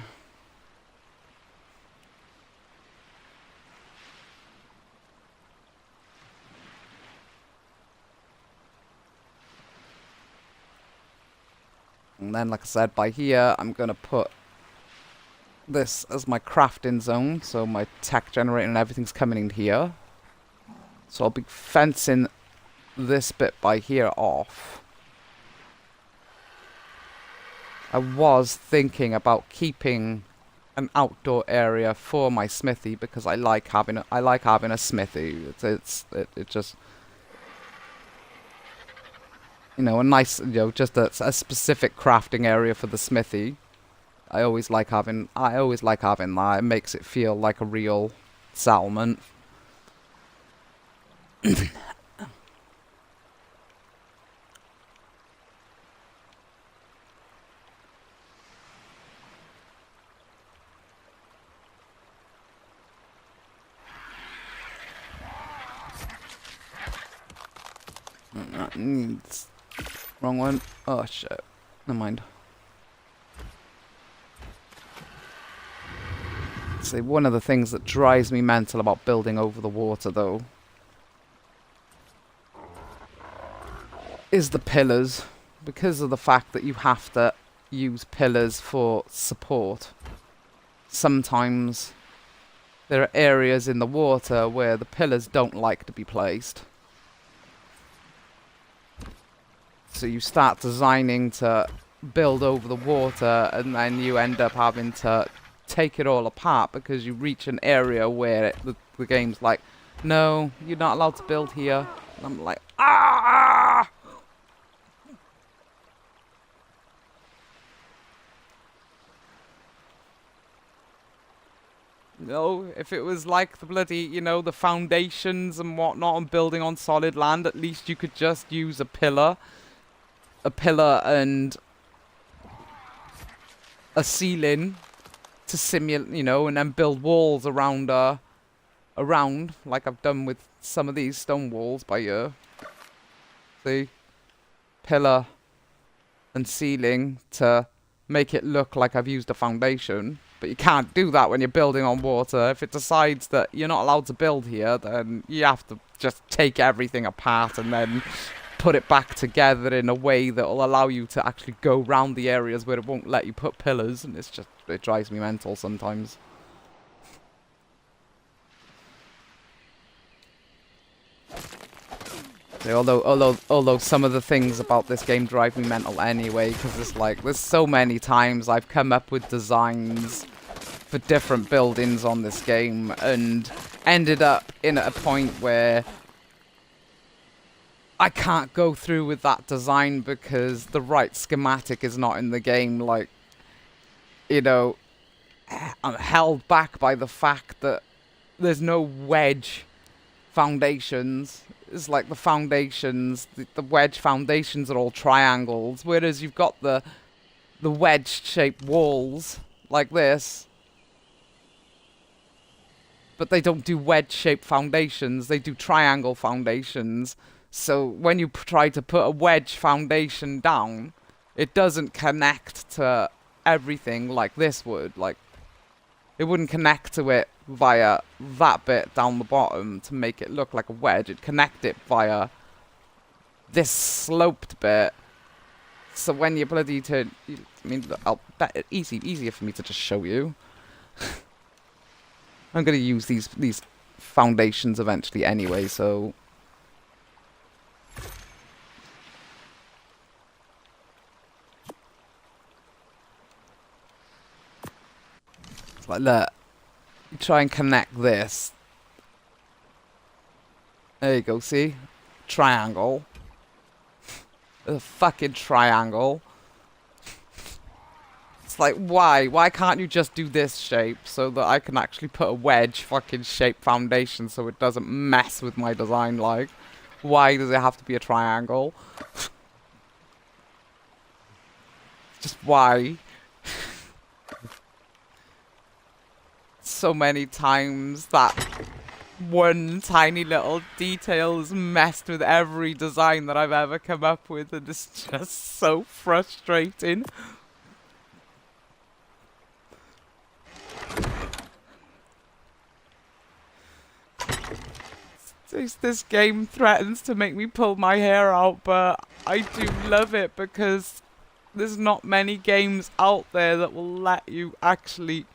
And then, like I said, by here I'm going to put this as my crafting zone, so my tech generator and everything's coming in here. So I'll be fencing this bit by here off. I was thinking about keeping an outdoor area for my smithy, because I like having a smithy. It just, you know, a nice, you know, just a specific crafting area for the smithy. I always like having that. It makes it feel like a real settlement. That needs... Wrong one. Oh shit. Never mind. See, one of the things that drives me mental about building over the water, though, is the pillars. Because of the fact that you have to use pillars for support, sometimes there are areas in the water where the pillars don't like to be placed. So you start designing to build over the water, and then you end up having to take it all apart because you reach an area where the game's like, no, you're not allowed to build here. And I'm like, ah! No, if it was like the bloody, you know, the foundations and whatnot and building on solid land, at least you could just use a pillar and a ceiling to simulate, you know, and then build walls around like I've done with some of these stone walls by here. See? Pillar and ceiling to make it look like I've used a foundation. But you can't do that when you're building on water. If it decides that you're not allowed to build here, then you have to just take everything apart and then put it back together in a way that will allow you to actually go round the areas where it won't let you put pillars. And it's just, it drives me mental sometimes. See, although some of the things about this game drive me mental anyway, because it's like, there's so many times I've come up with designs for different buildings on this game and ended up in a point where I can't go through with that design because the right schematic is not in the game. Like, you know, I'm held back by the fact that there's no wedge foundations. It's like the foundations, the wedge foundations are all triangles, whereas you've got the wedge-shaped walls like this. But they don't do wedge-shaped foundations, they do triangle foundations. So when you try to put a wedge foundation down, it doesn't connect to everything like this would. Like, It wouldn't connect to it via that bit down the bottom to make it look like a wedge. It'd connect it via this sloped bit. So when you bloody turn... I mean, I'll bet it easier for me to just show you. I'm going to use these foundations eventually anyway, so... Like, look, you try and connect this. There you go, see? Triangle. A fucking triangle. It's like, why? Why can't you just do this shape so that I can actually put a wedge fucking shape foundation so it doesn't mess with my design, like? Why does it have to be a triangle? Just why? So many times that one tiny little detail has messed with every design that I've ever come up with, and it's just so frustrating. This game threatens to make me pull my hair out, but I do love it because there's not many games out there that will let you actually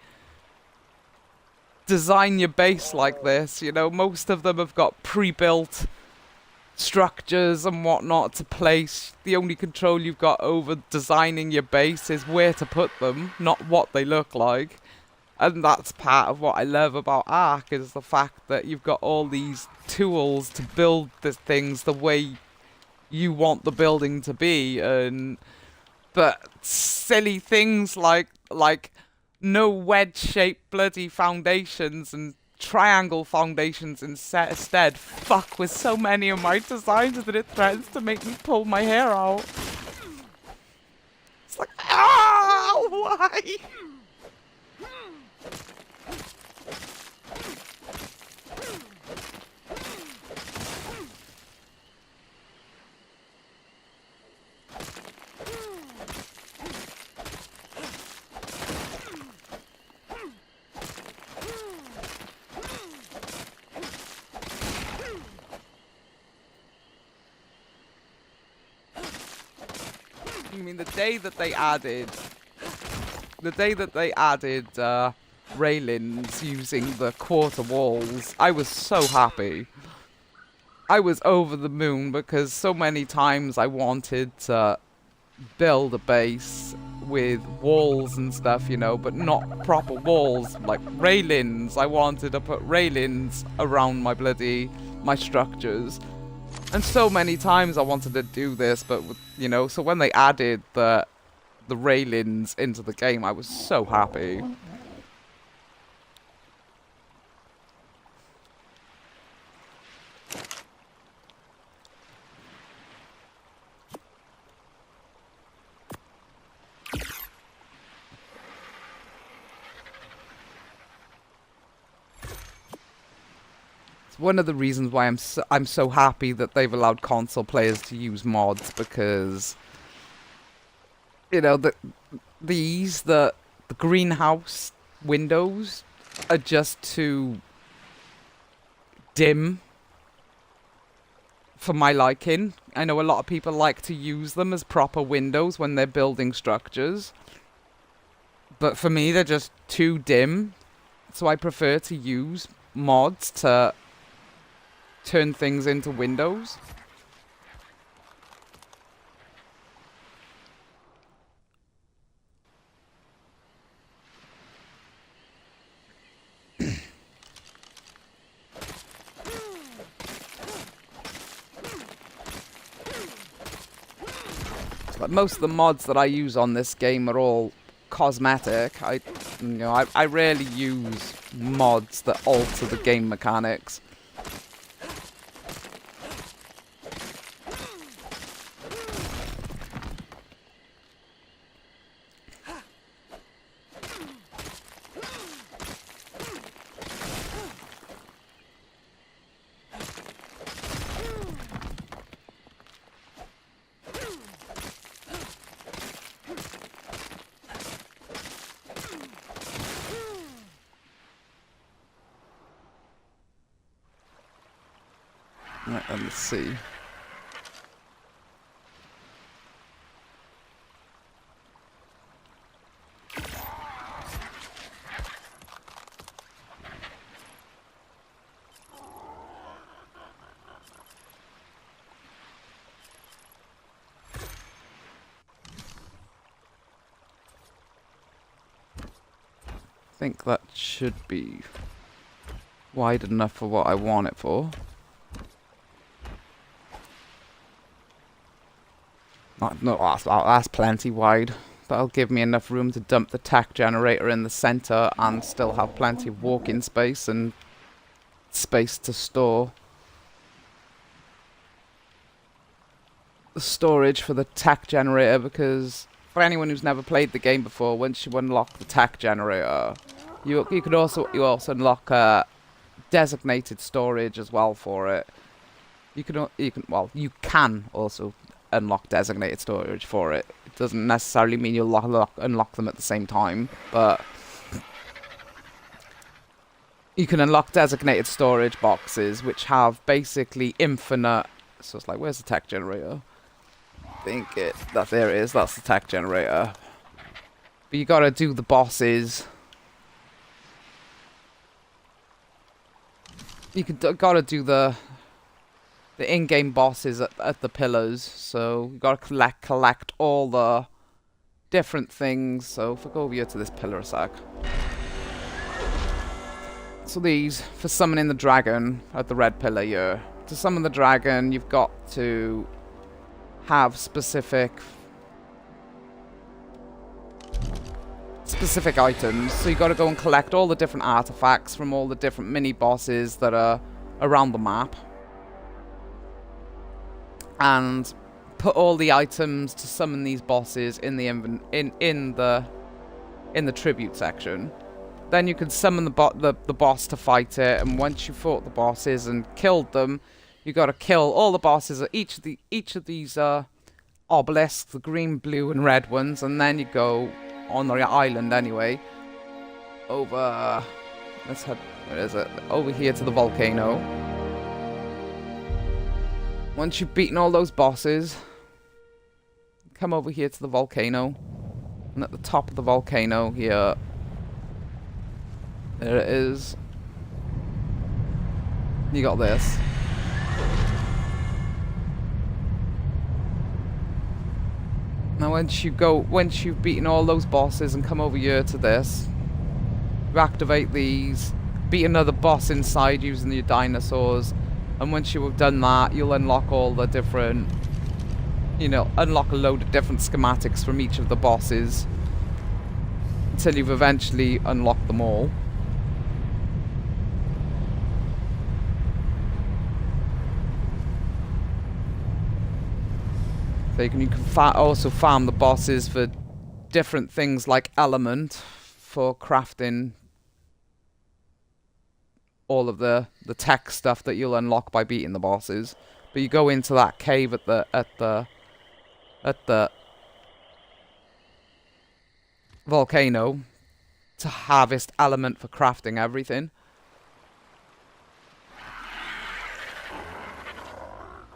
design your base like this. You know, most of them have got pre-built structures and whatnot to place. The only control you've got over designing your base is where to put them, not what they look like. And that's part of what I love about Ark, is the fact that you've got all these tools to build the things the way you want the building to be. But silly things like no wedge-shaped bloody foundations and triangle foundations instead fuck with so many of my designs that it threatens to make me pull my hair out. It's like, ah, why? I mean, the day that they added railings using the quarter walls, I was so happy. I was over the moon because so many times I wanted to build a base with walls and stuff, you know, but not proper walls, like railings. I wanted to put railings around my structures. And so many times I wanted to do this, but, you know, so when they added the railings into the game, I was so happy. One of the reasons why I'm so happy that they've allowed console players to use mods, because, you know, the greenhouse windows are just too dim for my liking. I know a lot of people like to use them as proper windows when they're building structures, but for me they're just too dim, so I prefer to use mods to turn things into windows. But most of the mods that I use on this game are all cosmetic. I rarely use mods that alter the game mechanics. and the sea. I think that should be wide enough for what I want it for. No, that's plenty wide. That'll give me enough room to dump the tech generator in the center and still have plenty of walking space and space to store the storage for the tech generator, because for anyone who's never played the game before, once you unlock the tech generator, you also unlock designated storage as well for it. You can also unlock designated storage for it. It doesn't necessarily mean you'll unlock them at the same time, but you can unlock designated storage boxes which have basically infinite. So it's like, where's the tech generator? There it is. That's the tech generator. But you gotta do the bosses. Gotta do the in-game bosses at the pillars. So you gotta collect all the different things. So if I go over here to this pillar a sec. So these, for summoning the dragon at the red pillar here. To summon the dragon, you've got to have specific items. So you got to go and collect all the different artifacts from all the different mini bosses that are around the map, and put all the items to summon these bosses in the in the tribute section. Then you can summon the boss to fight it, and once you fought the bosses and killed them, you got to kill all the bosses at each of these obelisks, the green, blue, and red ones, and then you go on the island anyway. Over, let's head. Where is it? Over here to the volcano. Once you've beaten all those bosses, come over here to the volcano, and at the top of the volcano here, there it is. You got this. Now once you've beaten all those bosses and come over here to this, you activate these, beat another boss inside using your dinosaurs, and once you have done that, you'll unlock all the different, unlock a load of different schematics from each of the bosses until you've eventually unlocked them all. So you can also farm the bosses for different things like element for crafting all of the tech stuff that you'll unlock by beating the bosses. But you go into that cave at the volcano to harvest element for crafting everything.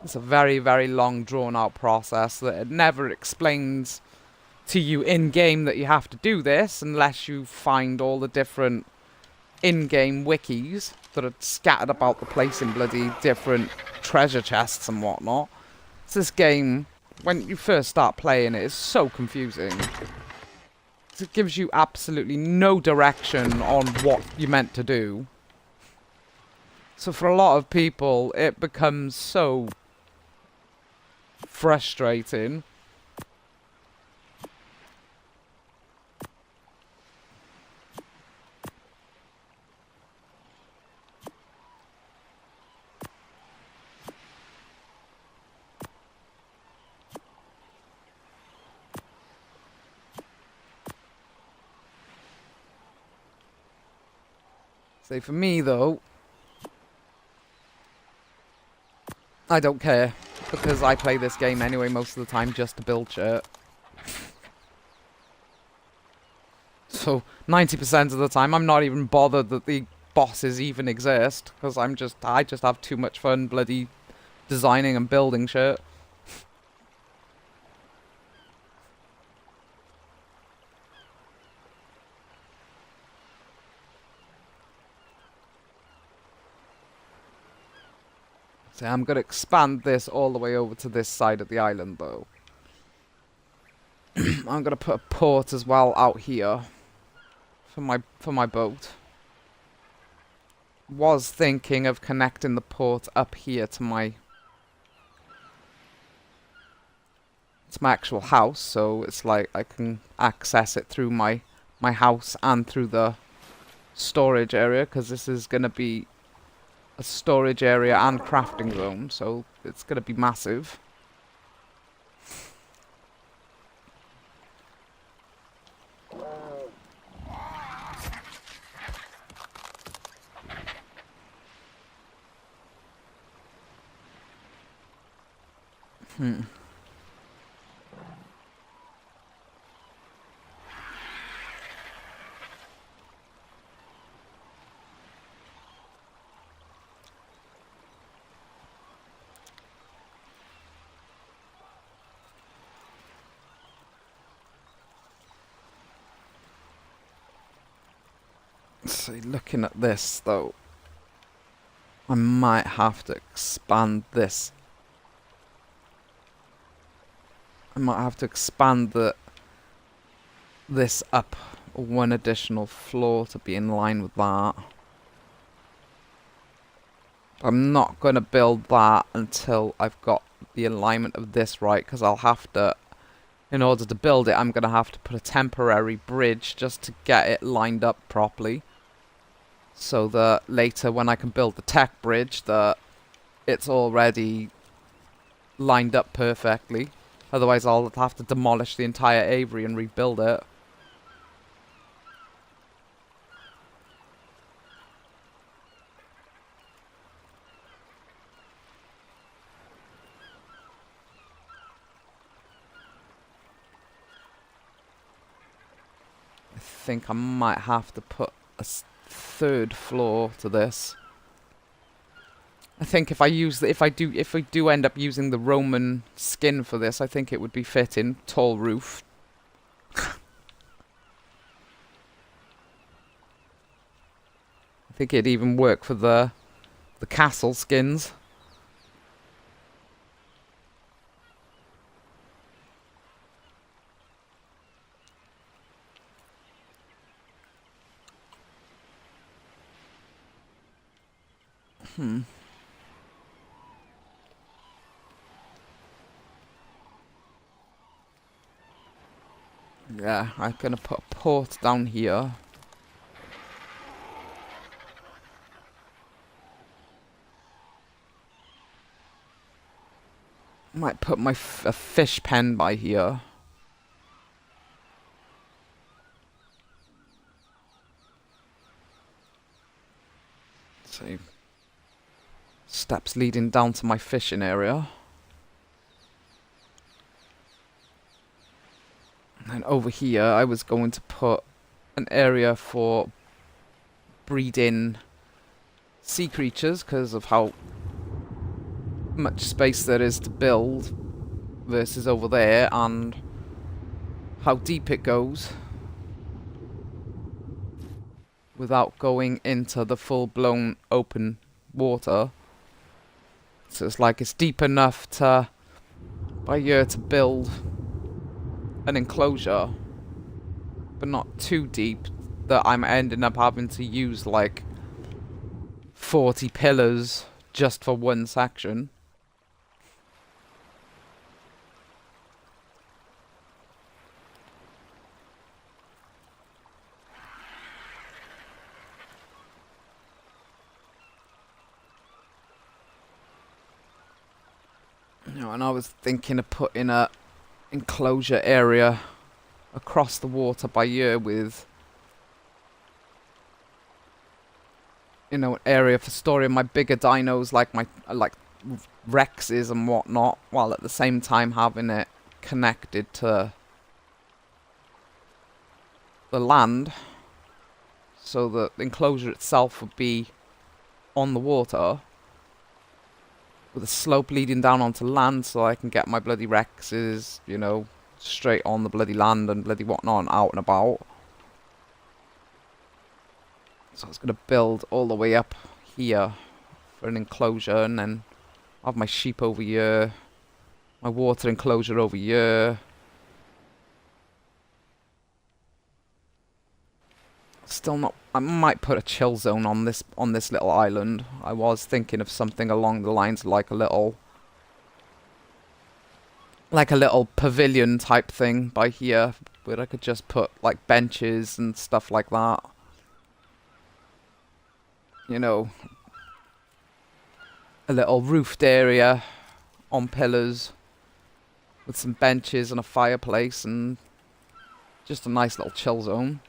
It's a very, very long, drawn-out process that it never explains to you in-game that you have to do this unless you find all the different in-game wikis that are scattered about the place in bloody different treasure chests and whatnot. So this game, when you first start playing it, is so confusing. It gives you absolutely no direction on what you're meant to do. So for a lot of people, it becomes so frustrating. So for me though, I don't care, because I play this game anyway most of the time just to build shit. So 90% of the time I'm not even bothered that the bosses even exist, because I just have too much fun bloody designing and building shit. So I'm going to expand this all the way over to this side of the island, though. I'm going to put a port as well out here for my boat. Was thinking of connecting the port up here to my actual house, so it's like I can access it through my house and through the storage area, because this is going to be a storage area and crafting zone, so it's going to be massive. So looking at this though, I might have to expand this. I might have to expand this up one additional floor to be in line with that. I'm not going to build that until I've got the alignment of this right, because I'll have to, in order to build it, I'm going to have to put a temporary bridge just to get it lined up properly. So that later when I can build the tech bridge, that it's already lined up perfectly. Otherwise I'll have to demolish the entire aviary and rebuild it. I think I might have to put a third floor to this. I think if I do end up using the Roman skin for this, I think it would be fitting. Tall roof. I think it'd even work for the castle skins. Yeah, I'm gonna put a port down here. Might put a fish pen by here. So, steps leading down to my fishing area. And over here, I was going to put an area for breeding sea creatures, because of how much space there is to build versus over there, and how deep it goes without going into the full-blown open water. So it's like it's deep enough to by year to build an enclosure, but not too deep that I'm ending up having to use like 40 pillars just for one section. You know, and I was thinking of putting a enclosure area across the water by year with, you know, an area for storing my bigger dinos like Rexes and whatnot, while at the same time having it connected to the land, so that the enclosure itself would be on the water, with a slope leading down onto land so I can get my bloody Rexes, you know, straight on the bloody land and bloody whatnot and out and about. So I was going to build all the way up here for an enclosure, and then have my sheep over here, my water enclosure over here. Still not. I might put a chill zone on this little island. I was thinking of something along the lines of like a little pavilion type thing by here, where I could just put like benches and stuff like that. You know, a little roofed area on pillars with some benches and a fireplace and just a nice little chill zone.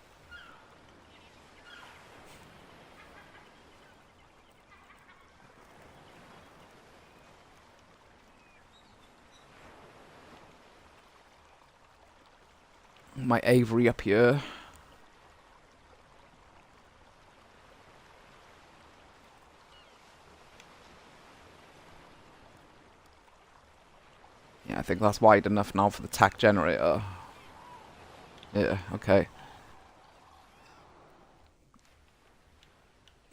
My aviary up here. Yeah, I think that's wide enough now for the tack generator. Yeah, okay.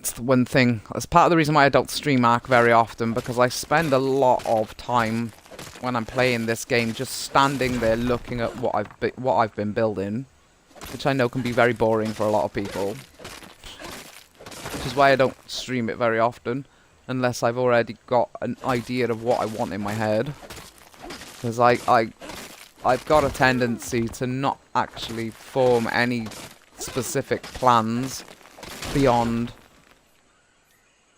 It's the one thing. That's part of the reason why I don't stream Ark very often, because I spend a lot of time when I'm playing this game just standing there looking at what I've been building, which I know can be very boring for a lot of people. Which is why I don't stream it very often, unless I've already got an idea of what I want in my head. Because I've got a tendency to not actually form any specific plans beyond,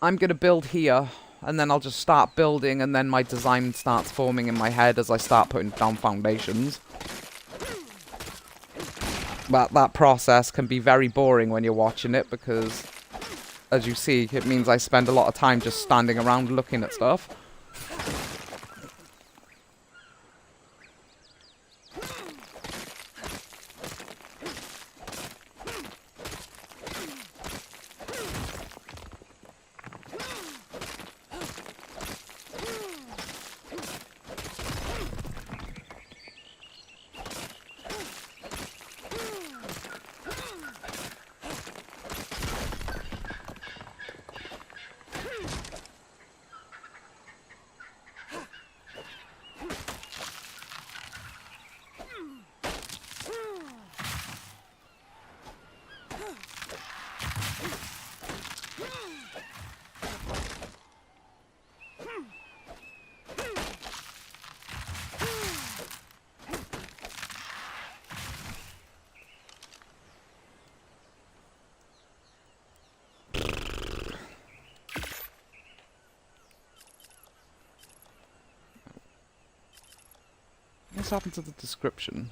I'm going to build here, and then I'll just start building, and then my design starts forming in my head as I start putting down foundations. But that process can be very boring when you're watching it, because, as you see, it means I spend a lot of time just standing around looking at stuff. What's happened to the description?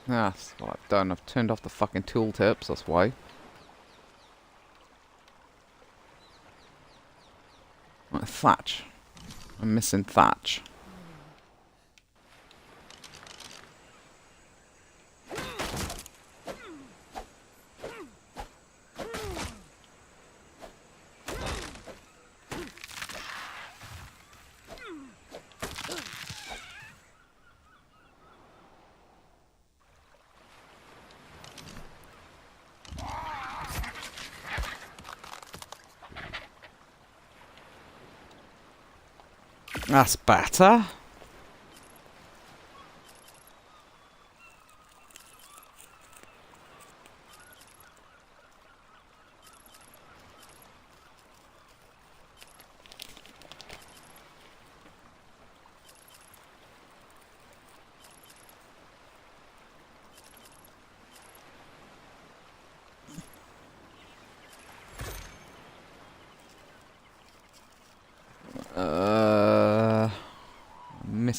That's what I've done. I've turned off the fucking tooltips, that's why. Right, thatch. I'm missing thatch. That's better.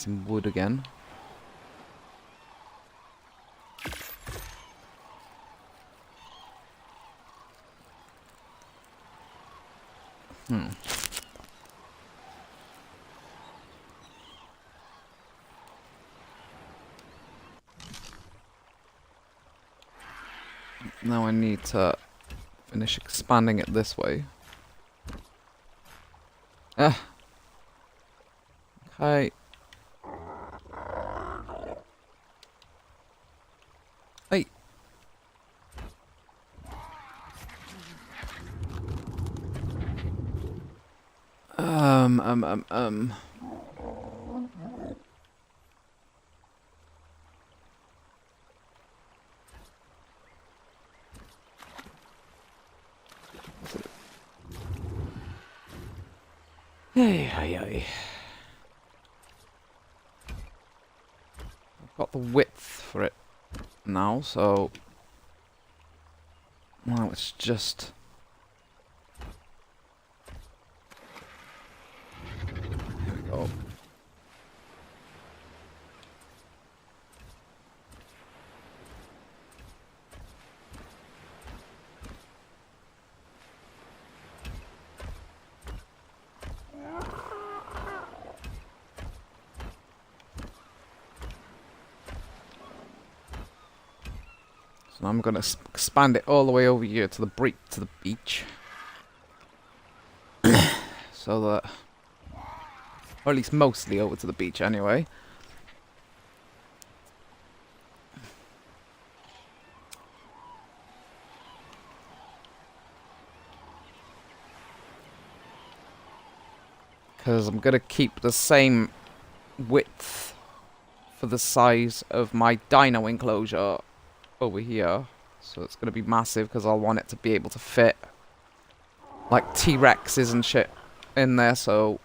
some wood again. Now I need to finish expanding it this way. Okay. Hey. Hey. I've got the width for it now, so now it's just there we go. So I'm gonna expand it all the way over here to the beach, so that, or at least mostly over to the beach anyway. Because I'm gonna keep the same width for the size of my dino enclosure over here, so it's gonna be massive because I'll want it to be able to fit like T-Rexes and shit in there. So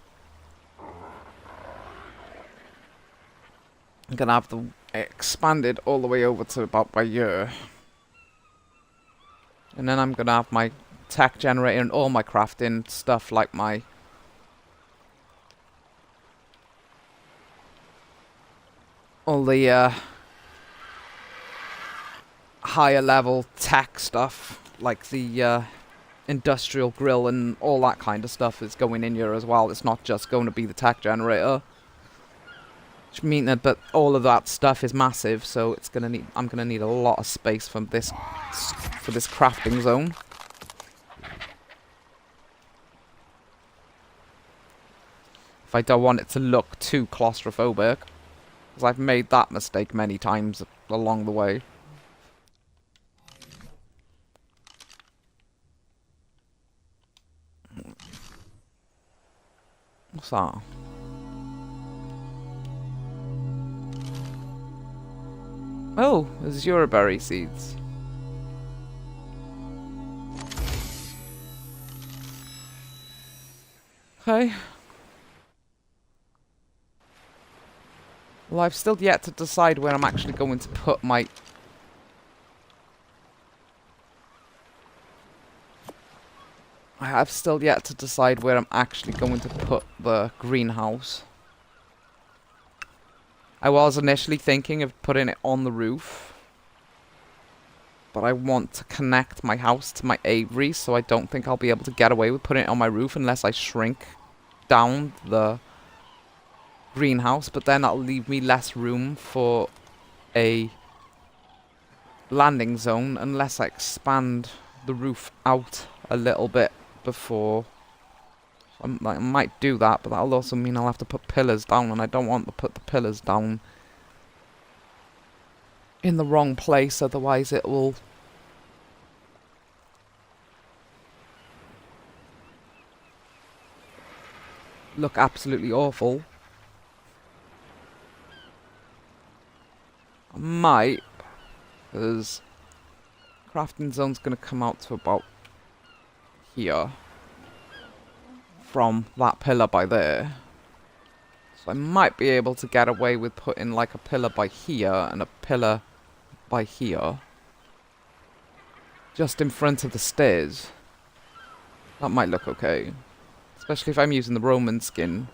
I'm gonna have the expanded all the way over to about by here, and then I'm gonna have my tech generator and all my crafting stuff, like my all the higher level tech stuff, like the industrial grill and all that kind of stuff is going in here as well. It's not just going to be the tech generator, which means that, but all of that stuff is massive, so it's gonna need, I'm gonna need a lot of space from this for this crafting zone. If I don't want it to look too claustrophobic, because I've made that mistake many times along the way. What's that? Oh, there's Euroberry seeds. Okay. Well, I've still yet to decide where I'm actually going to put my... I have still yet to decide where I'm actually going to put the greenhouse. I was initially thinking of putting it on the roof, but I want to connect my house to my aviary, so I don't think I'll be able to get away with putting it on my roof unless I shrink down the greenhouse, but then that'll leave me less room for a landing zone unless I expand the roof out a little bit before. I might do that, but that'll also mean I'll have to put pillars down, and I don't want to put the pillars down in the wrong place, otherwise it will look absolutely awful. I might, because crafting zone's going to come out to about here from that pillar by there. So I might be able to get away with putting like a pillar by here and a pillar by here, just in front of the stairs. That might look okay, especially if I'm using the Roman skin.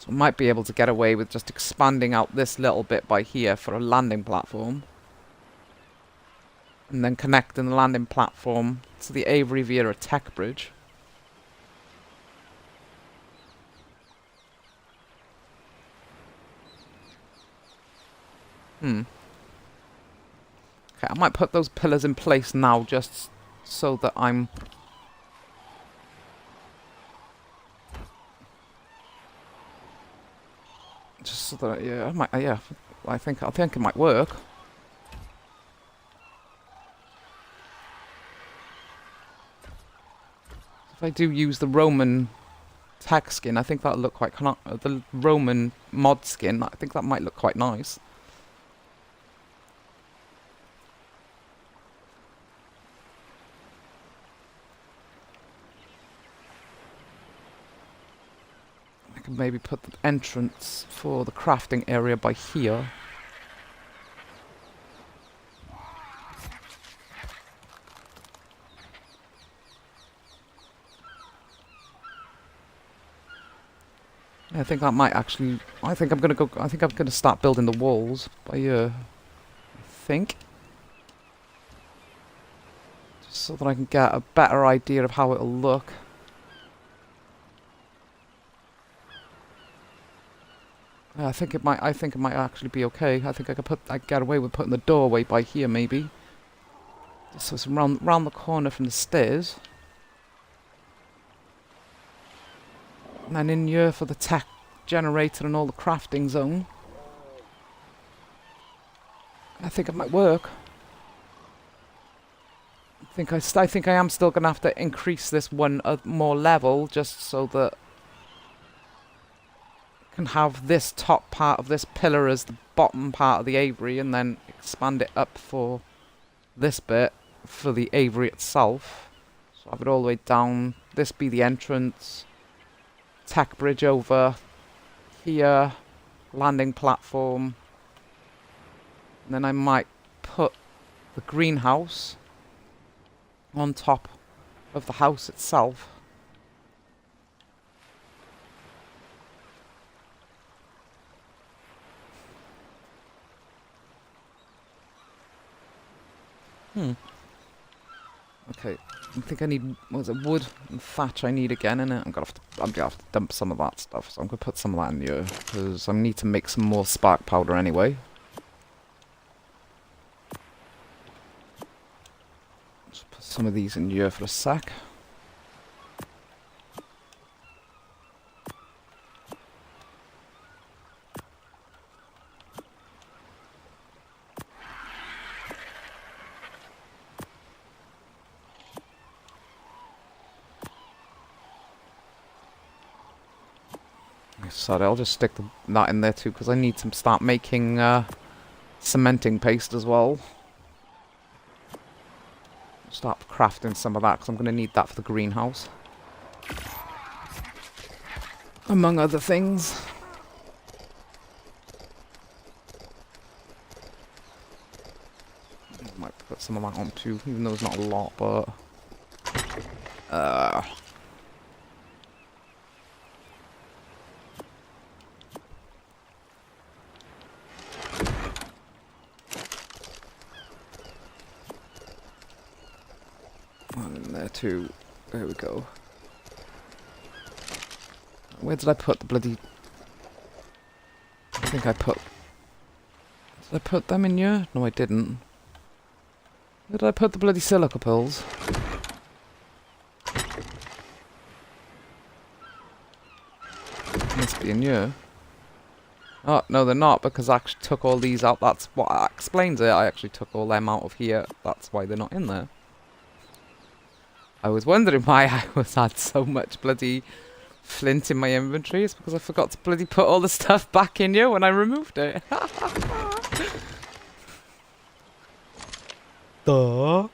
So I might be able to get away with just expanding out this little bit by here for a landing platform. And then connecting the landing platform to the Avery via a tech bridge. Okay, I might put those pillars in place now just so that I'm... Just so that, yeah, I might, yeah, I think it might work. If I do use the Roman tech skin, I think that'll look quite the Roman mod skin, I think that might look quite nice. I can maybe put the entrance for the crafting area by here. Yeah, I think that might actually... I think I'm gonna start building the walls by here. I think. Just so that I can get a better idea of how it'll look. Yeah, I think it might actually be okay. I think I could get away with putting the doorway by here maybe. So it's round the corner from the stairs. And then in here for the tech generator and all the crafting zone. I think it might work. I think I am still gonna have to increase this one more level just so that I can have this top part of this pillar as the bottom part of the Avery, and then expand it up for this bit for the Avery itself. So have it all the way down. This be the entrance. Tech bridge over here, landing platform, and then I might put the greenhouse on top of the house itself. Okay, I think I need, what was it, wood and thatch I need again, innit? I'm gonna have to dump some of that stuff, so I'm gonna put some of that in here, because I need to make some more spark powder anyway. Just put some of these in here for a sec. Sorry, I'll just stick that in there too, because I need to start making cementing paste as well. Start crafting some of that, because I'm going to need that for the greenhouse. Among other things. Might put some of that on too, even though it's not a lot, but... There we go. Where did I put the bloody... I think I put... Did I put them in here? No, I didn't. Where did I put the bloody silica pills? Must be in here. Oh, no, they're not, because I actually took all these out. That's what explains it. I actually took all them out of here. That's why they're not in there. I was wondering why I had so much bloody flint in my inventory. It's because I forgot to bloody put all the stuff back in here when I removed it. Duh.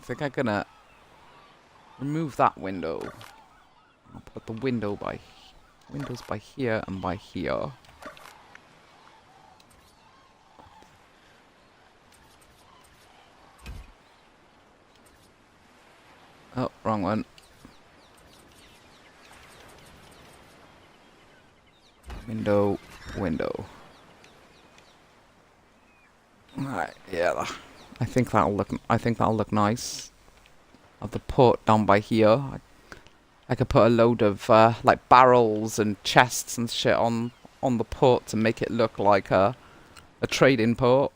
think I'm gonna remove that window. I'll put the windows by here and by here. Oh, wrong one. Window. Alright, yeah. I think that'll look nice. Of the port down by here. I could put a load of like barrels and chests and shit on the port to make it look like a trading port.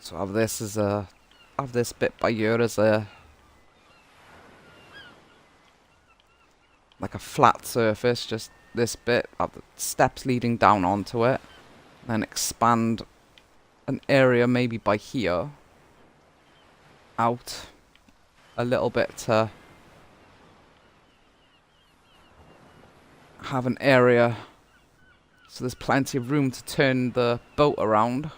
So have this bit by here as a like a flat surface, just this bit, have the steps leading down onto it, then expand an area maybe by here out a little bit to have an area so there's plenty of room to turn the boat around.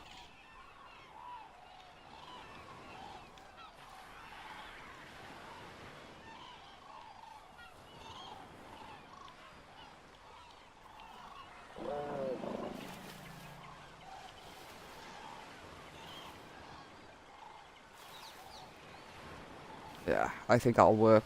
Yeah, I think that'll work.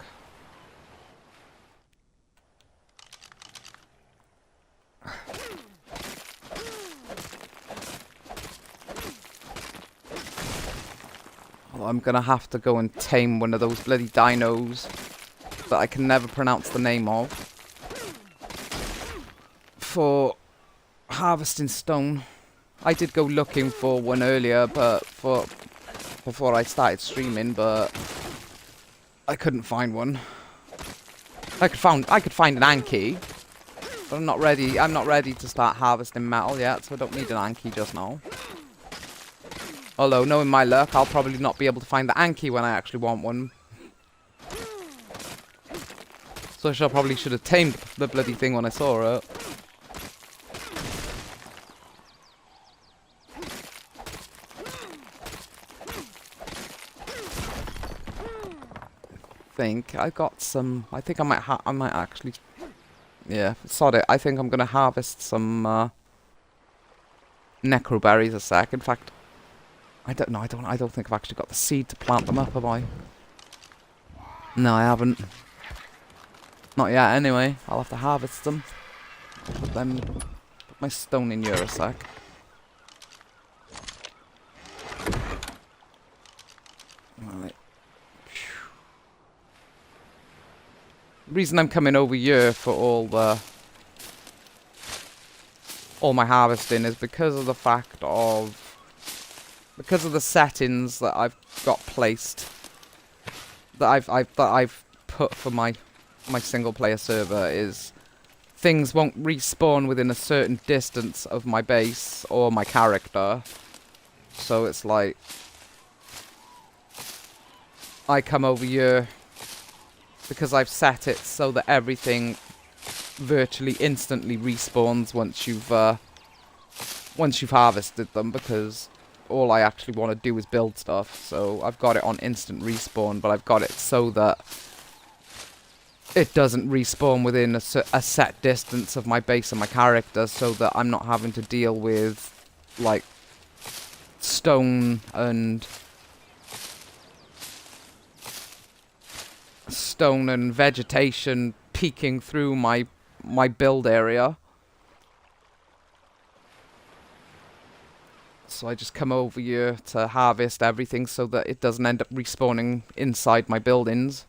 Well, I'm gonna have to go and tame one of those bloody dinos that I can never pronounce the name of for harvesting stone. I did go looking for one earlier, but before I started streaming, but I couldn't find one. I could find an Anki, but I'm not ready to start harvesting metal yet, so I don't need an Anki just now. Although, knowing my luck, I'll probably not be able to find the Anki when I actually want one. So I probably should have tamed the bloody thing when I saw it. I got some. I think I might actually. Yeah, sod it. I think I'm gonna harvest some necroberries a sec. In fact, I don't know. I don't think I've actually got the seed to plant them up, have I? No, I haven't. Not yet. Anyway, I'll have to harvest them. Put my stone in here a sec. Right. The reason I'm coming over here for all my harvesting is because of the fact of the settings that I've got placed, that I've put for my single player server, is things won't respawn within a certain distance of my base or my character. So it's like I come over here because I've set it so that everything virtually instantly respawns once you've harvested them, because all I actually want to do is build stuff. So I've got it on instant respawn, but I've got it so that it doesn't respawn within a set distance of my base and my character, so that I'm not having to deal with like stone and vegetation peeking through my build area. So I just come over here to harvest everything so that it doesn't end up respawning inside my buildings.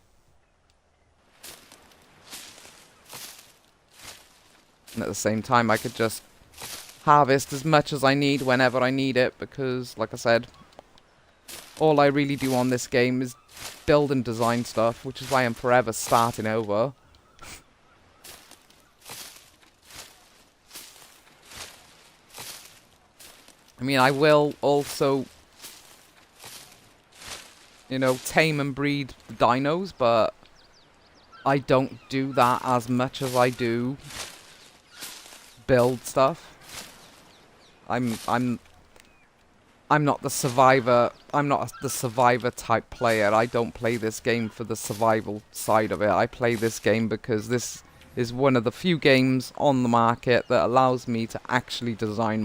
And at the same time, I could just harvest as much as I need whenever I need it, because, like I said, all I really do on this game is build and design stuff, which is why I'm forever starting over. I mean, I will also, you know, tame and breed the dinos, but I don't do that as much as I do build stuff. I'm not the survivor. I'm not the survivor type player. I don't play this game for the survival side of it. I play this game because this is one of the few games on the market that allows me to actually design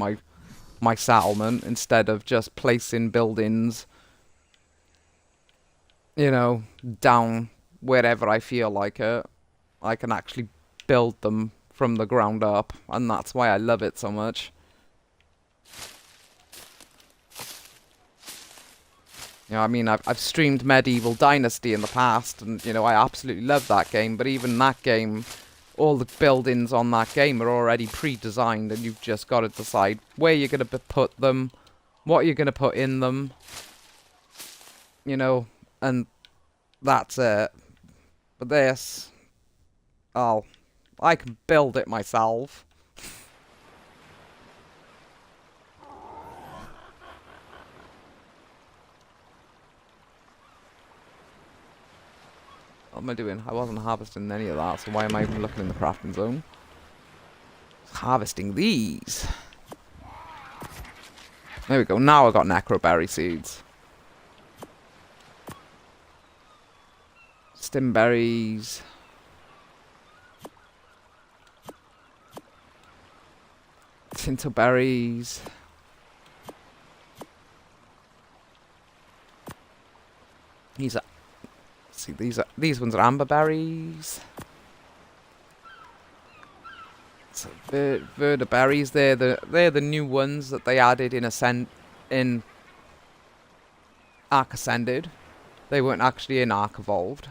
my settlement instead of just placing buildings, you know, down wherever I feel like it. I can actually build them from the ground up, and that's why I love it so much. You know, I mean, I've streamed Medieval Dynasty in the past, and, you know, I absolutely love that game, but even that game, all the buildings on that game are already pre-designed, and you've just got to decide where you're going to put them, what you're going to put in them, you know, and that's it. But this, I can build it myself. What am I doing? I wasn't harvesting any of that, so why am I even looking in the crafting zone? Harvesting these. There we go. Now I got necroberry seeds. Stimberries. Tintoberries. These are, see, these ones are amberberries. So verdaberries, they're the new ones that they added in Ark Ascended. They weren't actually in Ark Evolved.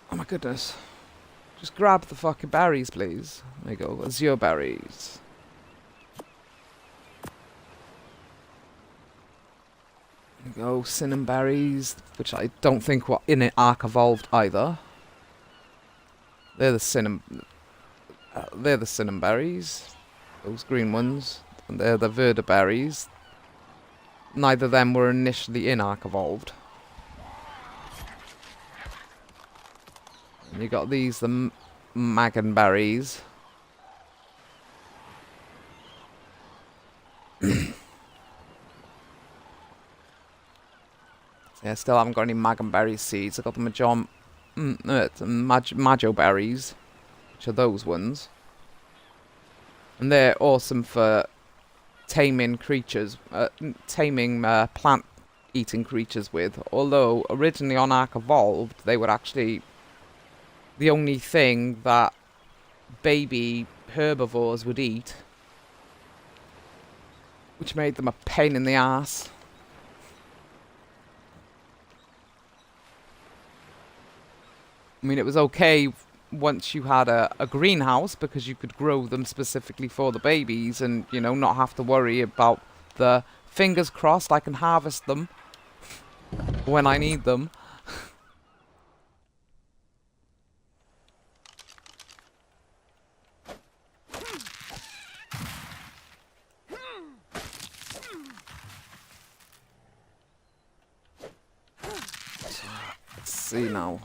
Oh my goodness. Just grab the fucking berries, please. There you go. Azure berries. There you go. Cinnamon berries, which I don't think were in Ark Evolved either. They're the cinnamon berries. Those green ones. And they're the Verda berries. Neither of them were initially in Ark Evolved. And you got these, the Magan berries. Yeah, still haven't got any Magan berry seeds. I got the Majo berries, which are those ones. And they're awesome for taming creatures, taming plant-eating creatures with. Although, originally on Ark Evolved, they were actually the only thing that baby herbivores would eat, which made them a pain in the ass. I mean, it was okay once you had a greenhouse because you could grow them specifically for the babies and, you know, not have to worry about the fingers crossed I can harvest them when I need them. Let's see now.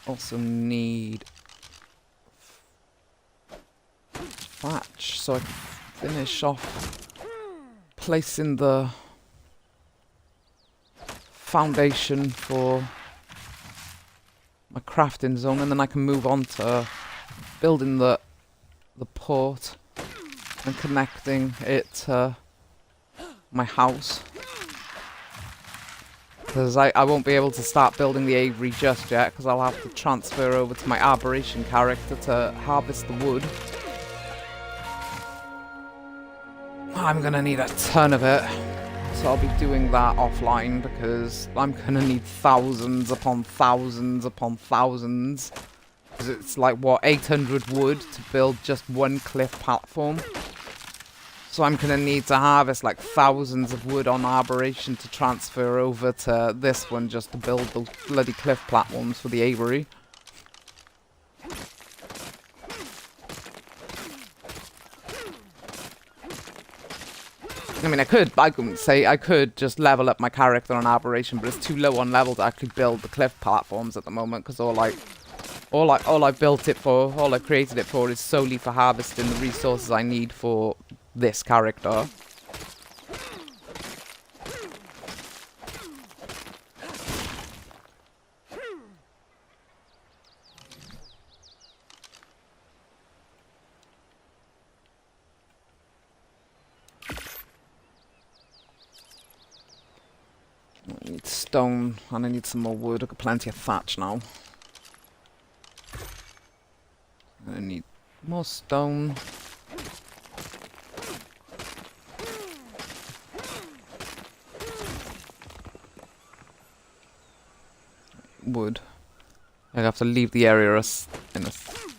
Also need thatch so I can finish off placing the foundation for my crafting zone, and then I can move on to building the port and connecting it to my house. Because I won't be able to start building the aviary just yet, because I'll have to transfer over to my aberration character to harvest the wood. I'm going to need a ton of it, so I'll be doing that offline, because I'm going to need thousands upon thousands upon thousands. Because it's like, what, 800 wood to build just one cliff platform? So I'm going to need to harvest like thousands of wood on aberration to transfer over to this one just to build those bloody cliff platforms for the aviary. I mean, I could just level up my character on Aberration, but it's too low on level to actually build the cliff platforms at the moment, because all I built it for, all I created it for is solely for harvesting the resources I need for this character. I need stone, and I need some more wood. I've got plenty of thatch now. I need more stone. Wood. I have to leave the area in a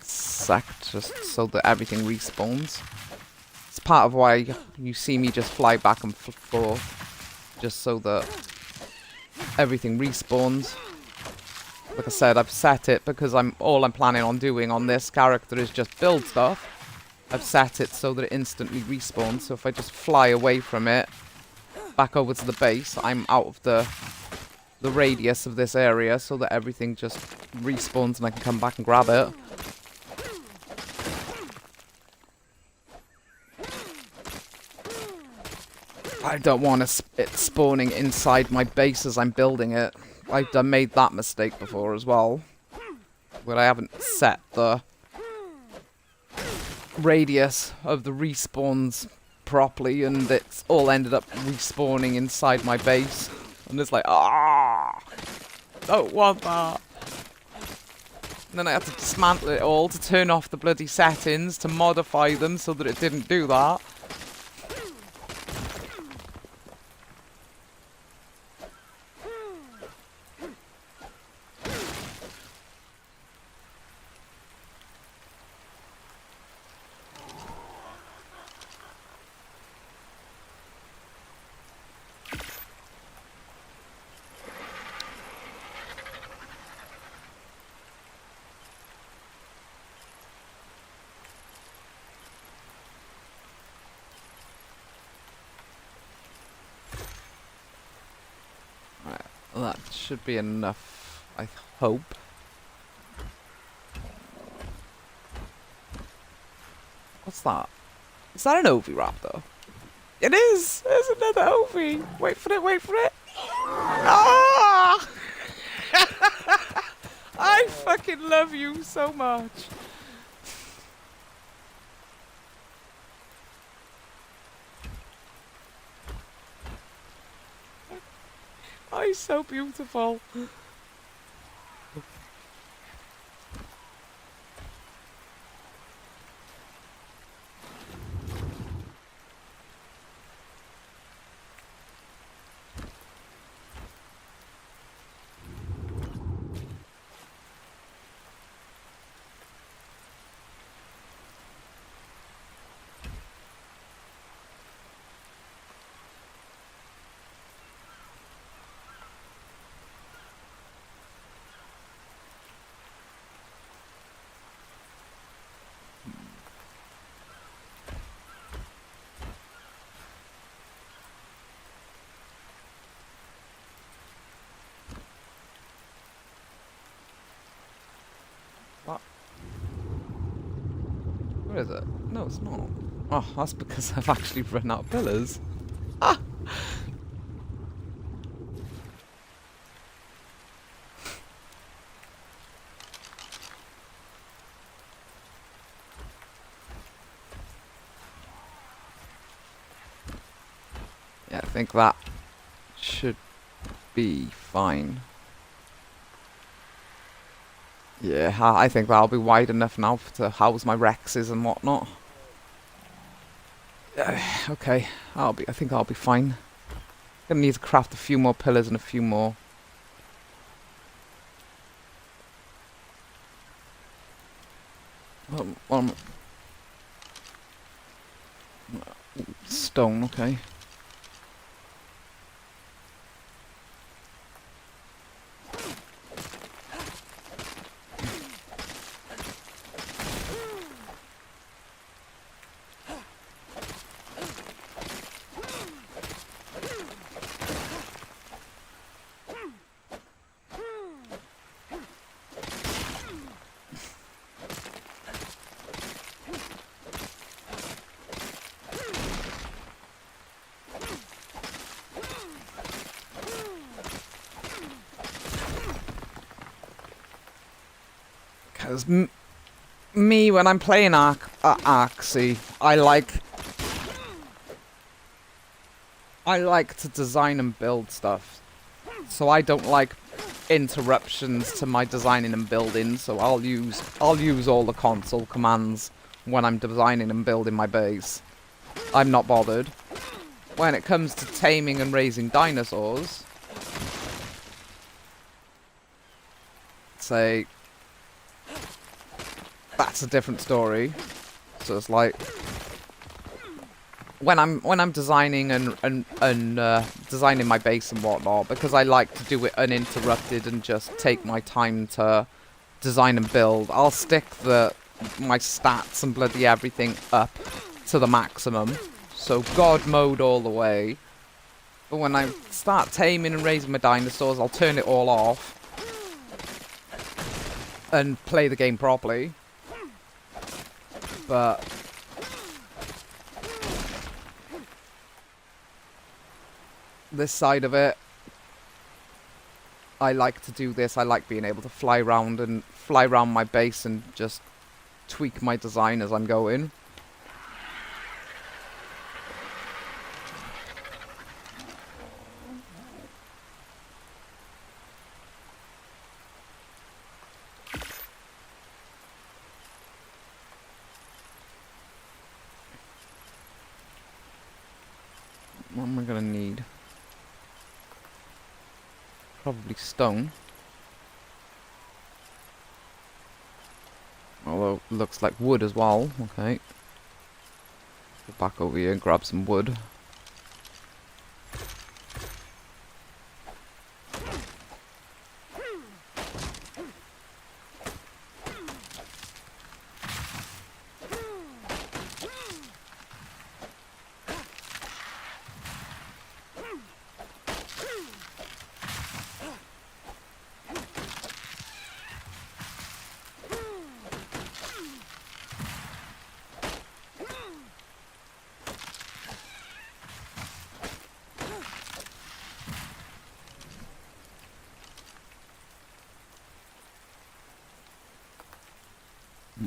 sec just so that everything respawns. It's part of why you see me just fly back and forth, just so that everything respawns. Like I said, I've set it because all I'm planning on doing on this character is just build stuff. I've set it so that it instantly respawns, so if I just fly away from it, back over to the base, I'm out of the radius of this area, so that everything just respawns and I can come back and grab it. I don't want it spawning inside my base as I'm building it. I've made that mistake before as well, where I haven't set the radius of the respawns properly, and it's all ended up respawning inside my base. And it's like, don't want that. And then I had to dismantle it all to turn off the bloody settings to modify them so that it didn't do that. That should be enough, I hope. What's that? Is that an Oviraptor? It is! There's another Ovi! Wait for it, wait for it! Ah! I fucking love you so much! Oh, he's so beautiful. What? Where is it? No, it's not. Oh, that's because I've actually run out of pillars. Ah! Yeah, I think that should be fine. Yeah, I think that'll be wide enough now to house my Rexes and whatnot. Okay, I think I'll be fine. Gonna need to craft a few more pillars and a few more. Stone, okay. Because me, when I'm playing Arksy, I like to design and build stuff. So I don't like interruptions to my designing and building, so I'll use all the console commands when I'm designing and building my base. I'm not bothered. When it comes to taming and raising dinosaurs, say that's a different story. So it's like when I'm designing and designing my base and whatnot, because I like to do it uninterrupted and just take my time to design and build, I'll stick my stats and bloody everything up to the maximum, so God mode all the way. But when I start taming and raising my dinosaurs, I'll turn it all off and play the game properly. But this side of it, I like to do this. I like being able to fly around my base and just tweak my design as I'm going. What am I gonna need? Probably stone. Although, looks like wood as well. Okay. Go back over here and grab some wood.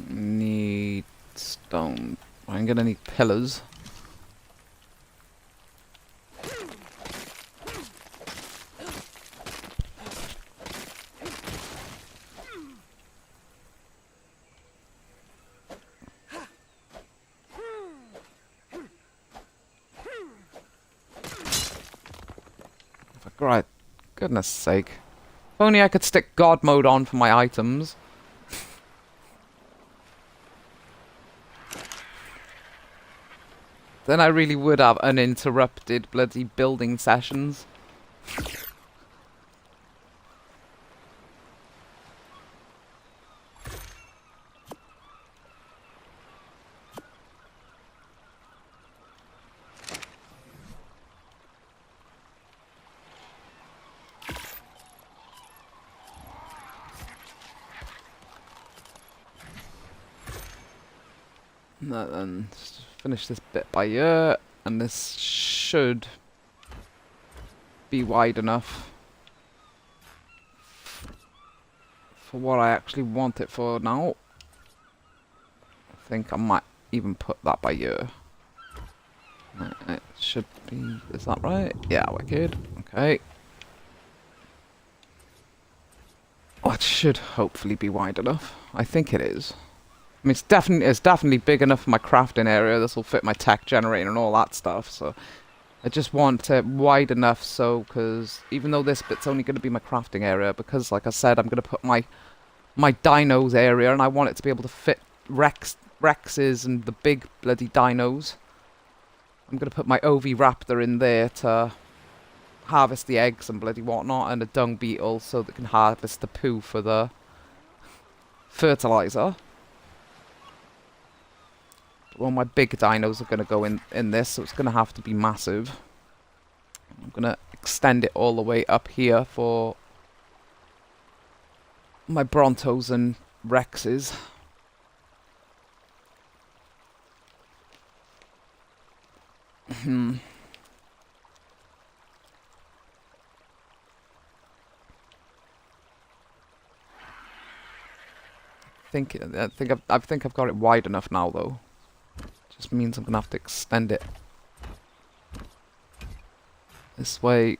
Need stone. I'm gonna need pillars. Right, goodness sake. If only I could stick God mode on for my items. Then I really would have uninterrupted bloody building sessions. No, then just finish this bit by here, and this should be wide enough for what I actually want it for now. I think I might even put that by here. It should be, is that right? Yeah, wicked. Okay. Well, it should hopefully be wide enough. I think it is. I mean, it's definitely big enough for my crafting area. This will fit my tech generator and all that stuff. So I just want it wide enough so, because even though this bit's only going to be my crafting area, because like I said, I'm going to put my dinos area, and I want it to be able to fit Rexes and the big bloody dinos. I'm going to put my Oviraptor in there to harvest the eggs and bloody whatnot, and a dung beetle so that can harvest the poo for the fertilizer. Well, my big dinos are going to go in this, so it's going to have to be massive. I'm going to extend it all the way up here for my Brontos and Rexes. I think I've got it wide enough now though. Just means I'm gonna have to extend it this way.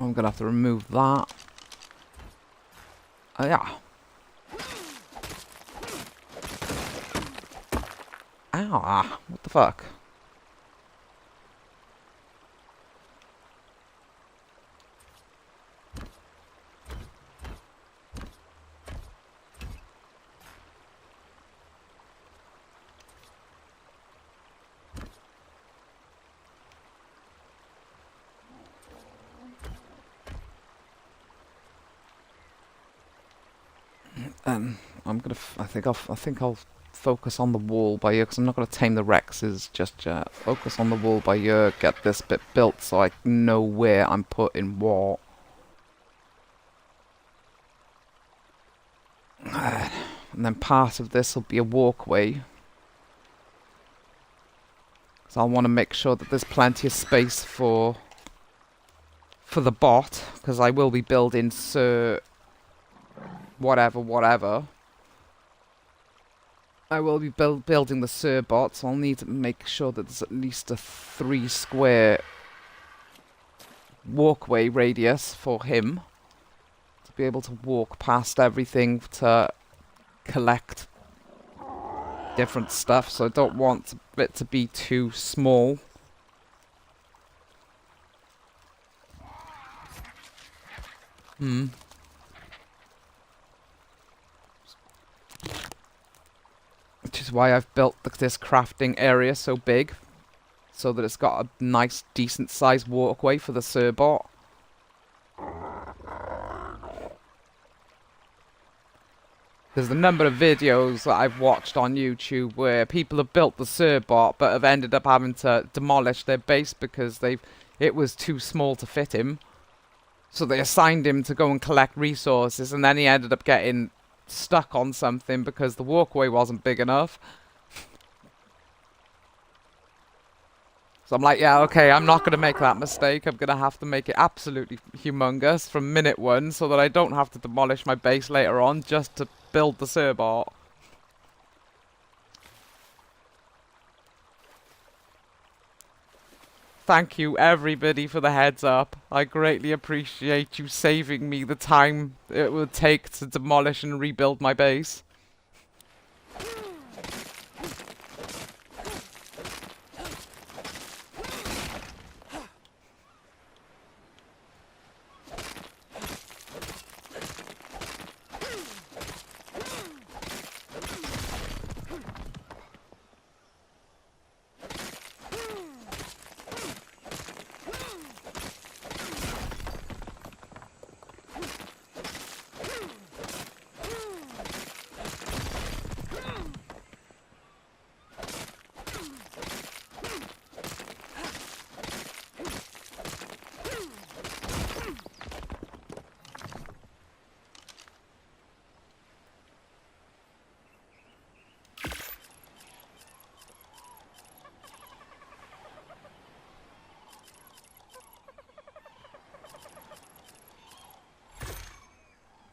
I'm gonna have to remove that. Yeah. Ow, what the fuck? I think I'll focus on the wall by here, because I'm not gonna tame the Rexes just yet. Focus on the wall by here, get this bit built so I know where I'm putting what. And then part of this will be a walkway. So I want to make sure that there's plenty of space for the bot, because I will be building whatever. I will be building the Sir bot, so I'll need to make sure that there's at least a 3 square walkway radius for him to be able to walk past everything to collect different stuff. So I don't want it to be too small. Which is why I've built this crafting area so big, so that it's got a nice, decent sized walkway for the Surbot. There's the number of videos that I've watched on YouTube where people have built the Surbot but have ended up having to demolish their base because it was too small to fit him. So they assigned him to go and collect resources, and then he ended up getting stuck on something because the walkway wasn't big enough. So I'm like, yeah, okay, I'm not going to make that mistake. I'm going to have to make it absolutely humongous from minute 1 so that I don't have to demolish my base later on just to build the Surbot. Thank you, everybody, for the heads up. I greatly appreciate you saving me the time it would take to demolish and rebuild my base.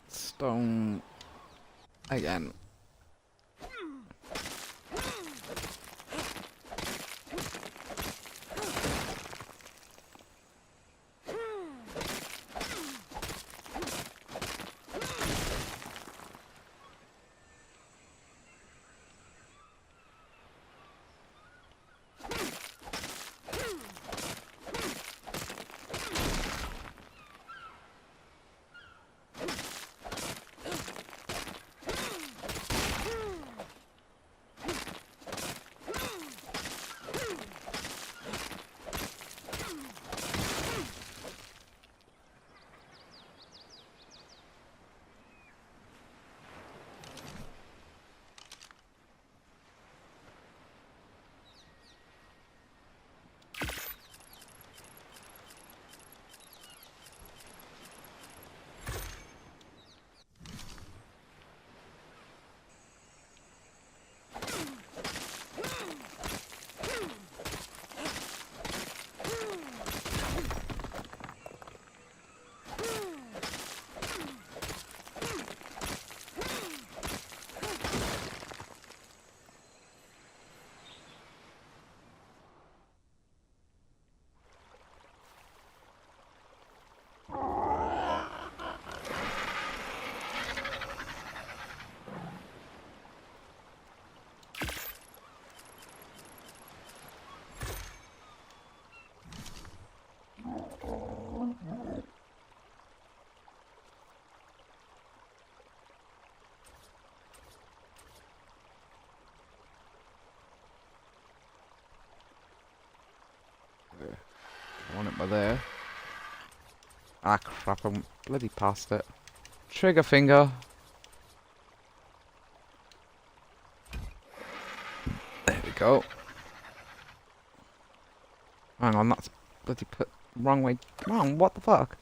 Stone again. want it by there. Ah, crap, I'm bloody past it. Trigger finger. There we go. Hang on, that's bloody put wrong way. Wrong, what the fuck?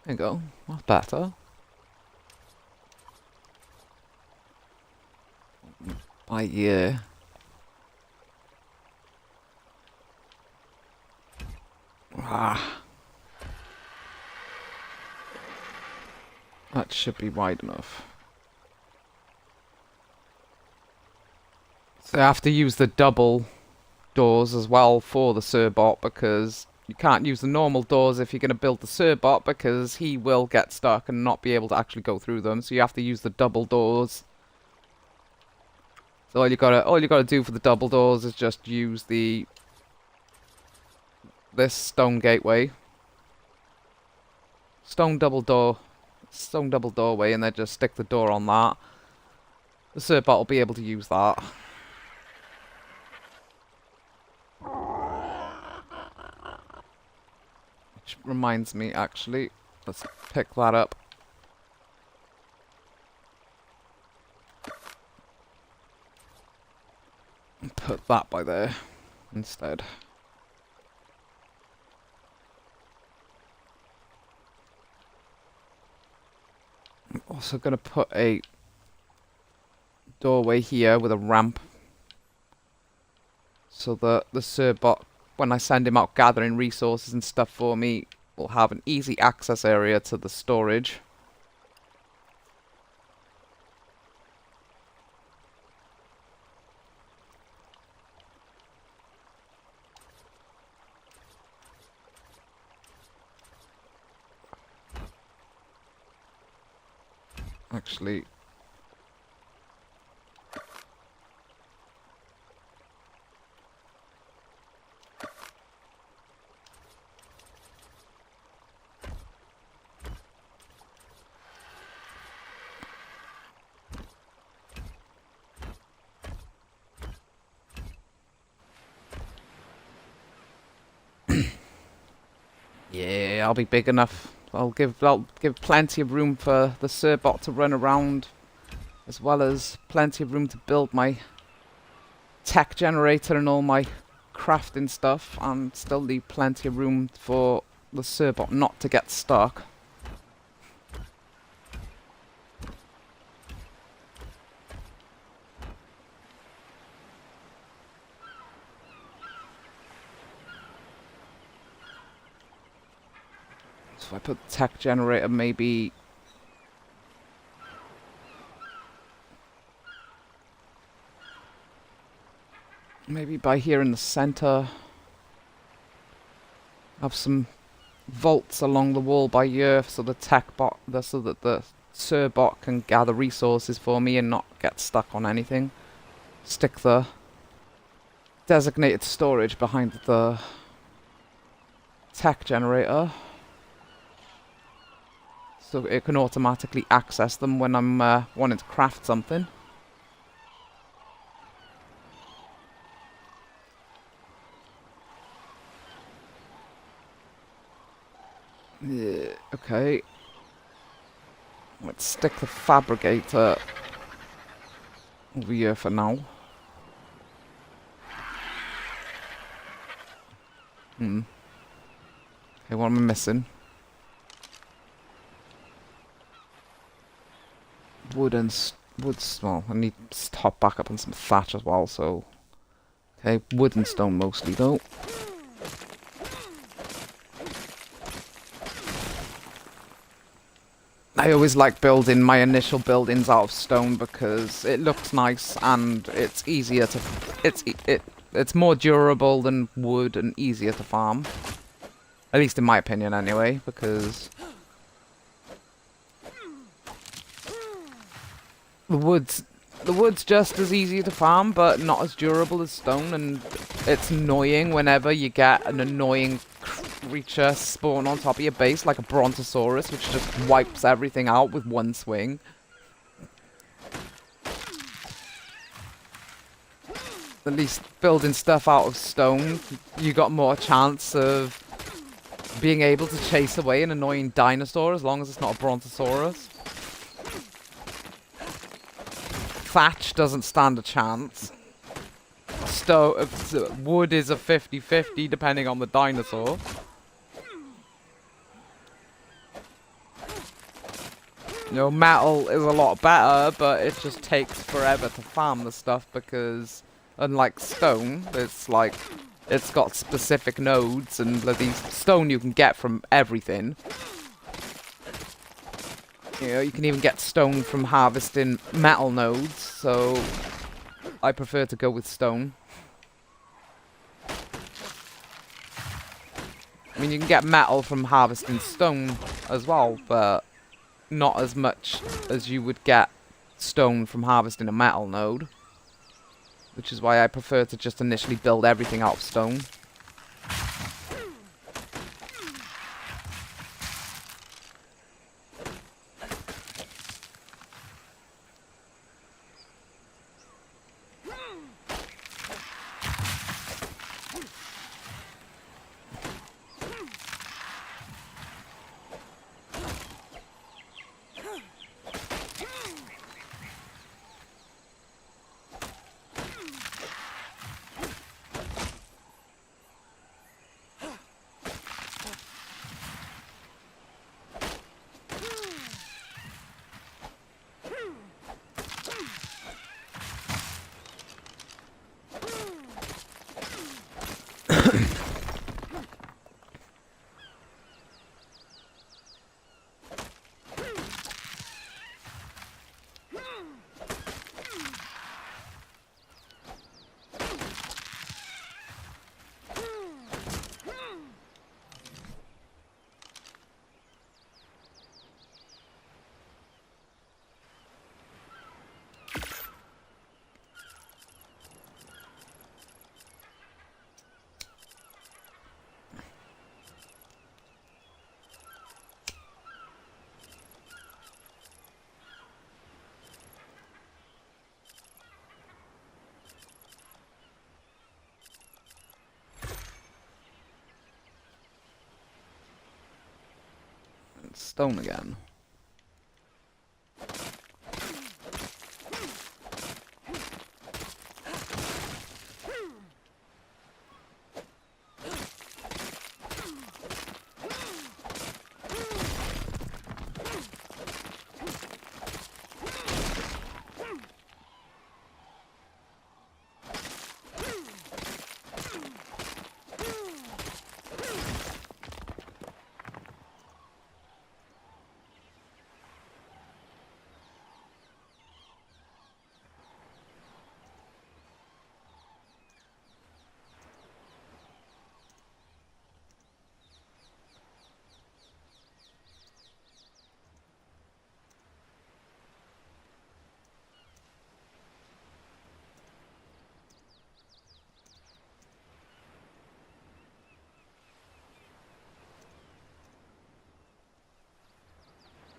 There you go. That's better. By year. Ah. That should be wide enough. So I have to use the double doors as well for the Surbot, because you can't use the normal doors if you're going to build the Surbot, because he will get stuck and not be able to actually go through them. So you have to use the double doors. So all you gotta do for the double doors is just use this stone gateway, stone double doorway, and then just stick the door on that. The Surbot will be able to use that. Which reminds me, actually, let's pick that up. And put that by there instead. I'm also going to put a doorway here with a ramp, so that the Surbot, when I send him out gathering resources and stuff for me, will have an easy access area to the storage. Actually, yeah, I'll be big enough. I'll give plenty of room for the Surbot to run around, as well as plenty of room to build my tech generator and all my crafting stuff, and still leave plenty of room for the Surbot not to get stuck. So if I put the tech generator maybe by here in the center, have some vaults along the wall by here, so the so that the Surbot can gather resources for me and not get stuck on anything. Stick the designated storage behind the tech generator, so it can automatically access them when I'm wanting to craft something. Yeah, okay. Let's stick the fabricator over here for now. Okay, what am I missing? Well, I need to top back up on some thatch as well, so... Okay, wood and stone mostly, though. I always like building my initial buildings out of stone because it looks nice and it's easier to... It's more durable than wood and easier to farm. At least in my opinion, anyway, because... The wood's just as easy to farm, but not as durable as stone, and it's annoying whenever you get an annoying creature spawn on top of your base, like a brontosaurus, which just wipes everything out with one swing. at least building stuff out of stone, you got more chance of being able to chase away an annoying dinosaur as long as it's not a brontosaurus. Thatch doesn't stand a chance. Wood is a 50-50 depending on the dinosaur. You know, metal is a lot better, but it just takes forever to farm the stuff because, unlike stone, it's like, it's got specific nodes, and these stone you can get from everything. You know, you can even get stone from harvesting metal nodes, so I prefer to go with stone. I mean, you can get metal from harvesting stone as well, but not as much as you would get stone from harvesting a metal node. Which is why I prefer to just initially build everything out of stone. Stone again.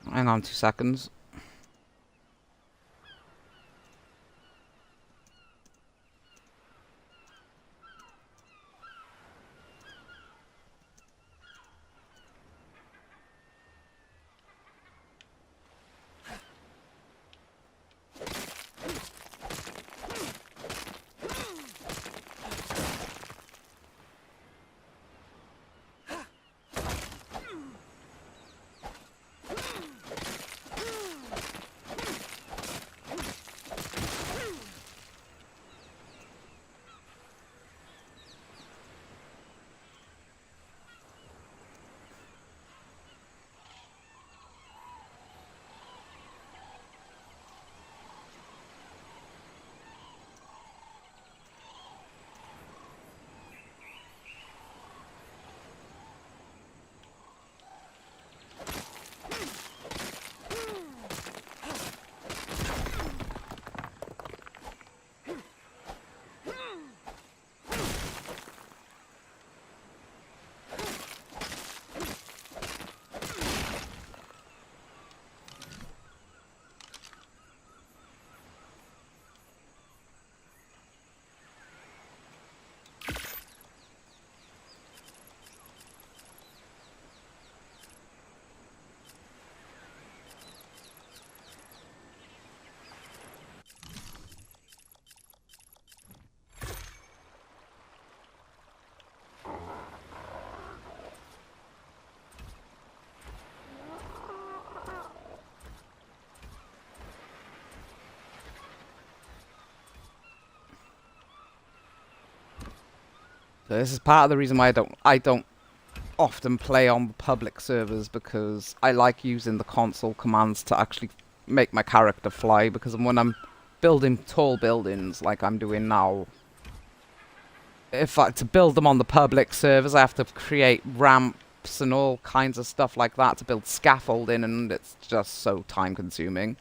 Hang on 2 seconds. So this is part of the reason why I don't often play on public servers, because I like using the console commands to actually make my character fly, because when I'm building tall buildings like I'm doing now, to build them on the public servers, I have to create ramps and all kinds of stuff like that to build scaffolding, and it's just so time consuming.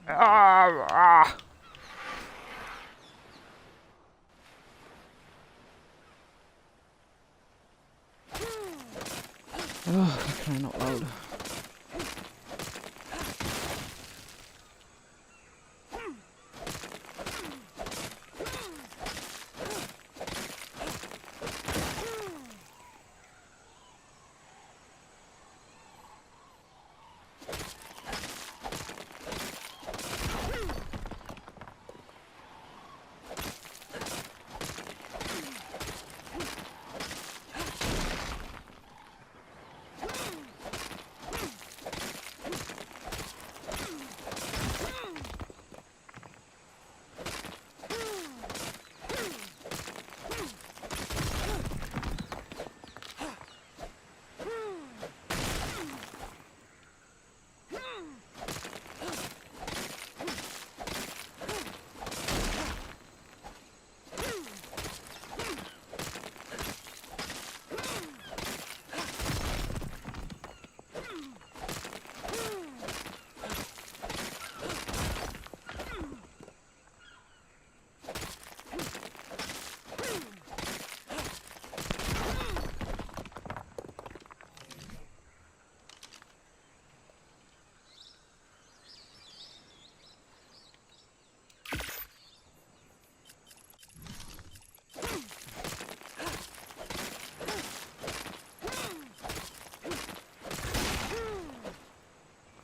Ah! Oh, can I not load?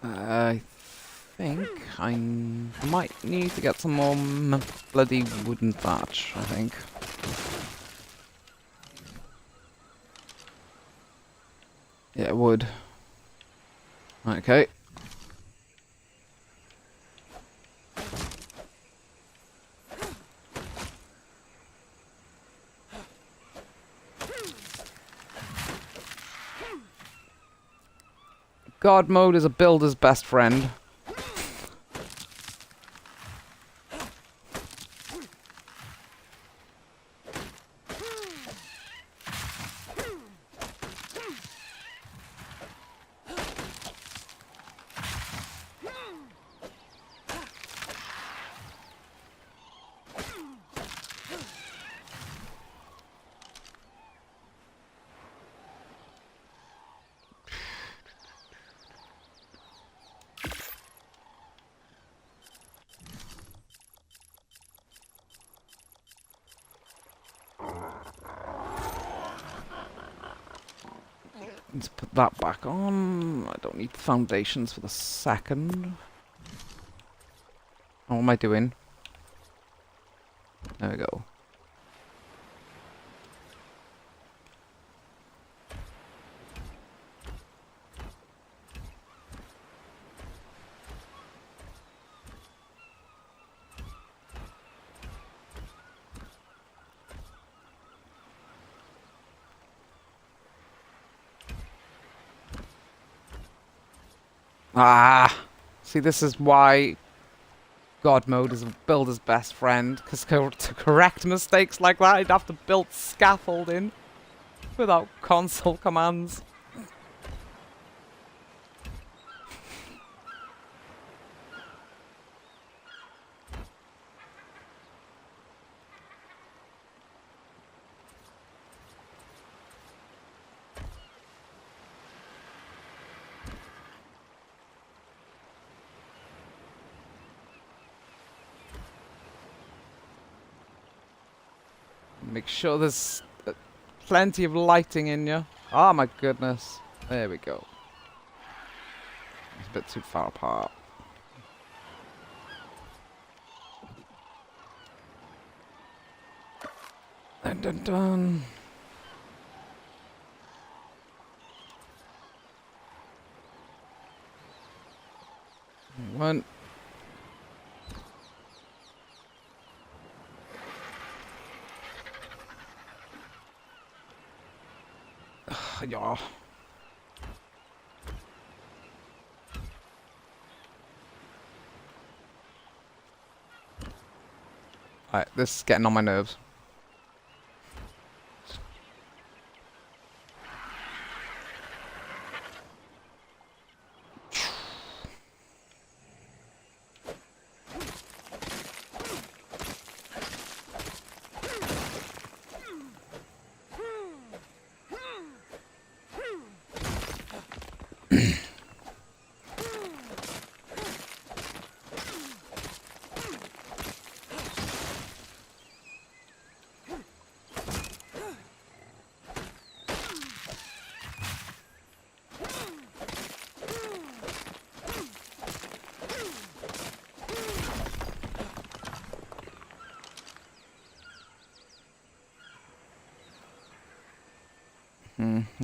I think I might need to get some more bloody wooden thatch, I think. Yeah, it would. Okay. God mode is a builder's best friend. Let's put that back on. I don't need foundations for the second. Oh, what am I doing? There we go. Ah! See, this is why God mode is a builder's best friend, because to correct mistakes like that, I'd have to build scaffolding without console commands. Make sure there's plenty of lighting in you. Oh my goodness. There we go. It's a bit too far apart. Dun dun dun. One. Yeah. Alright, this is getting on my nerves.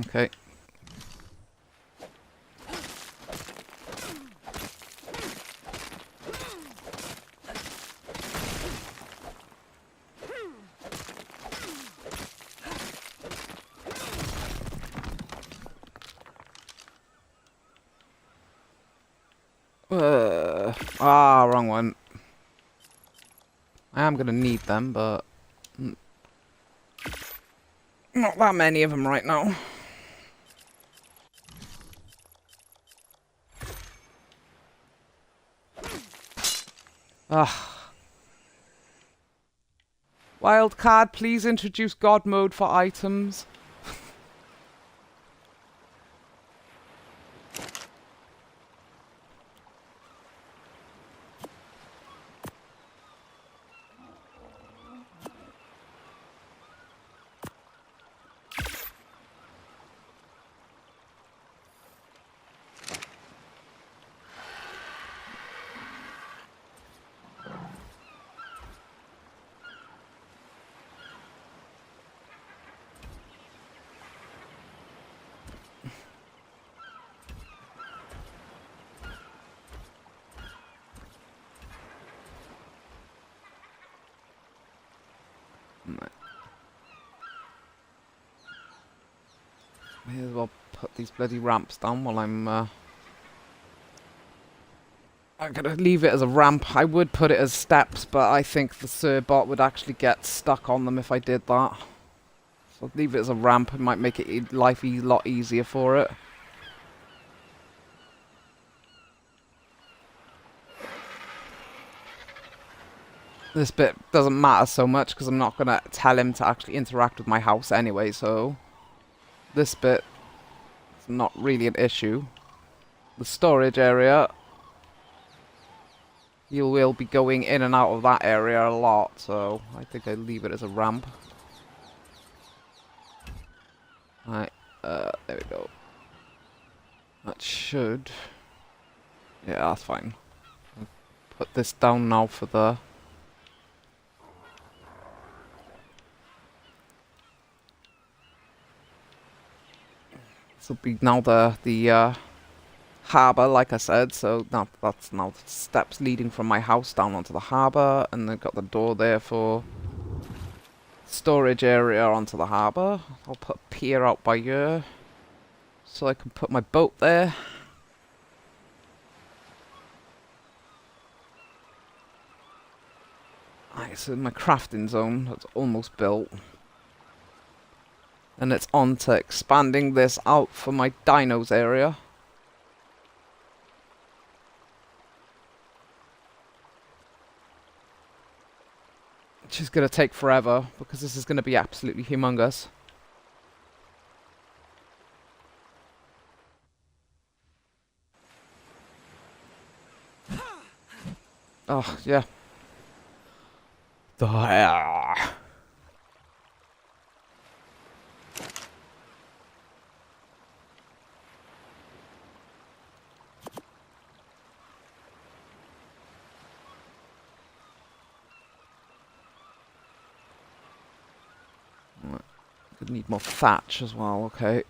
Okay. Wrong one. I am gonna need them, but not that many of them right now. Ah. Wildcard, please introduce God mode for items. May as well put these bloody ramps down while I'm gonna leave it as a ramp. I would put it as steps, but I think the Sirbot would actually get stuck on them if I did that. So I'll leave it as a ramp. It might make it life a lot easier for it. This bit doesn't matter so much because I'm not going to tell him to actually interact with my house anyway, so this bit is not really an issue. The storage area, you will be going in and out of that area a lot, so I think I leave it as a ramp. Right, there we go. That should... yeah, that's fine. I'll put this down now for the... this will be now the harbour, like I said, so now that's now the steps leading from my house down onto the harbour, and they've got the door there for storage area onto the harbour. I'll put a pier out by here, so I can put my boat there. Right, so my crafting zone that's almost built. And it's on to expanding this out for my dinos area. Which is going to take forever, because this is going to be absolutely humongous. Oh, yeah. Could need more thatch as well, okay.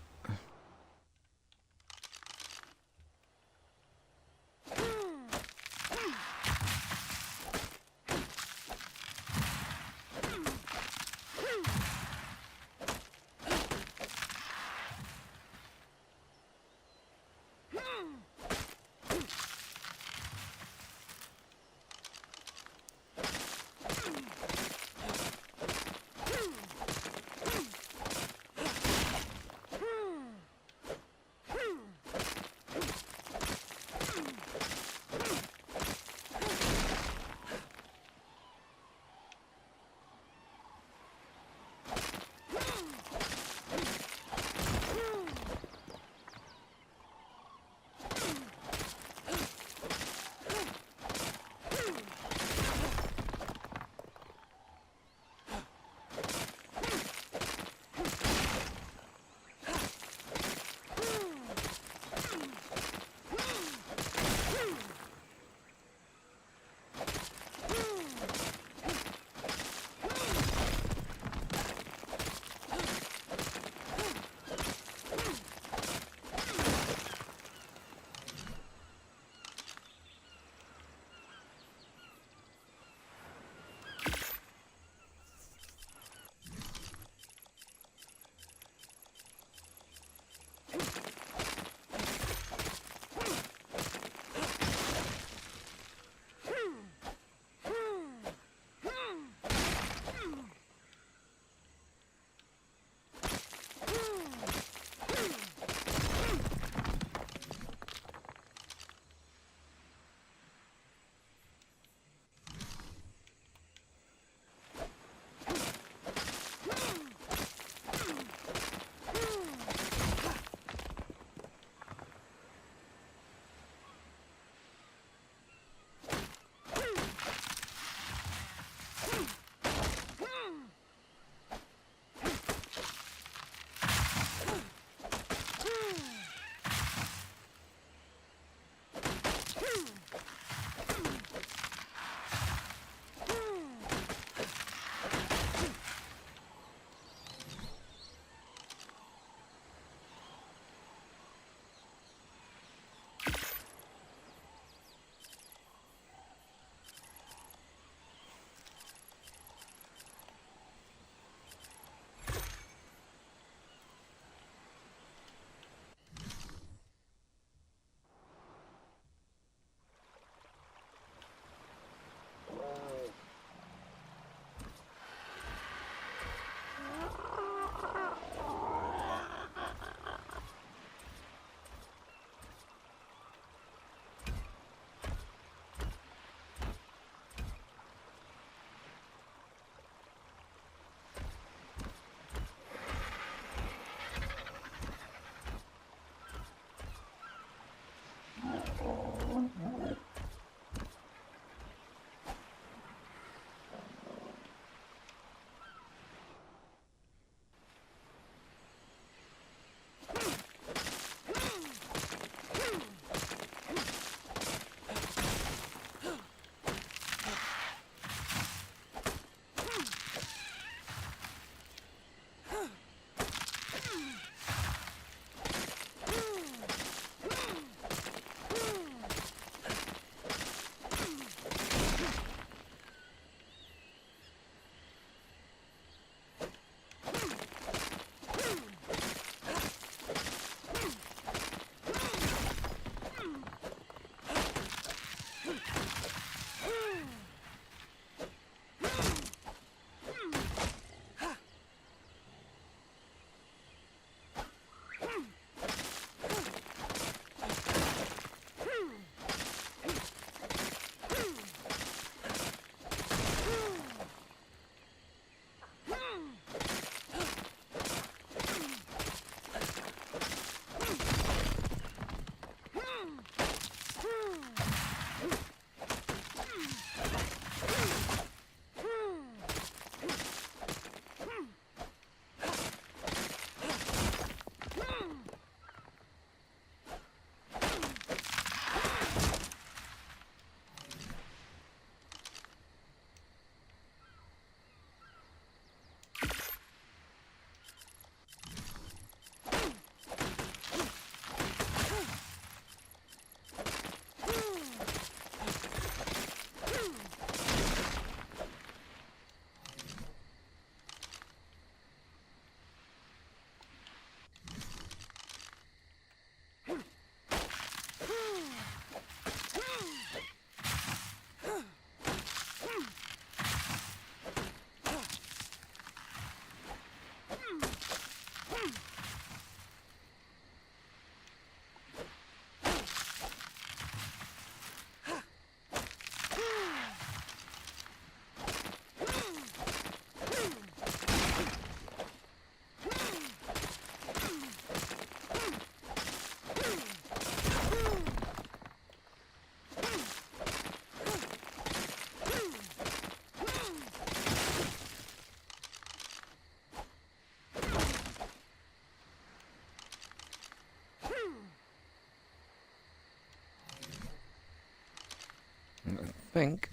think.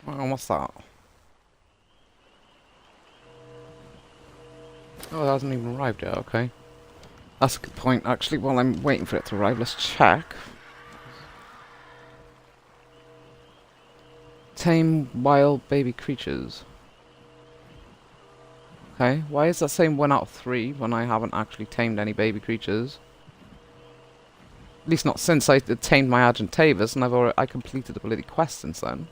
Oh, what's that? Oh, it hasn't even arrived yet, okay. That's a good point, actually. While I'm waiting for it to arrive, let's check. Tame wild baby creatures. Okay, why is that saying 1 out of 3 when I haven't actually tamed any baby creatures? At least not since I tamed my Argentavis, and I completed the bloody quest since then.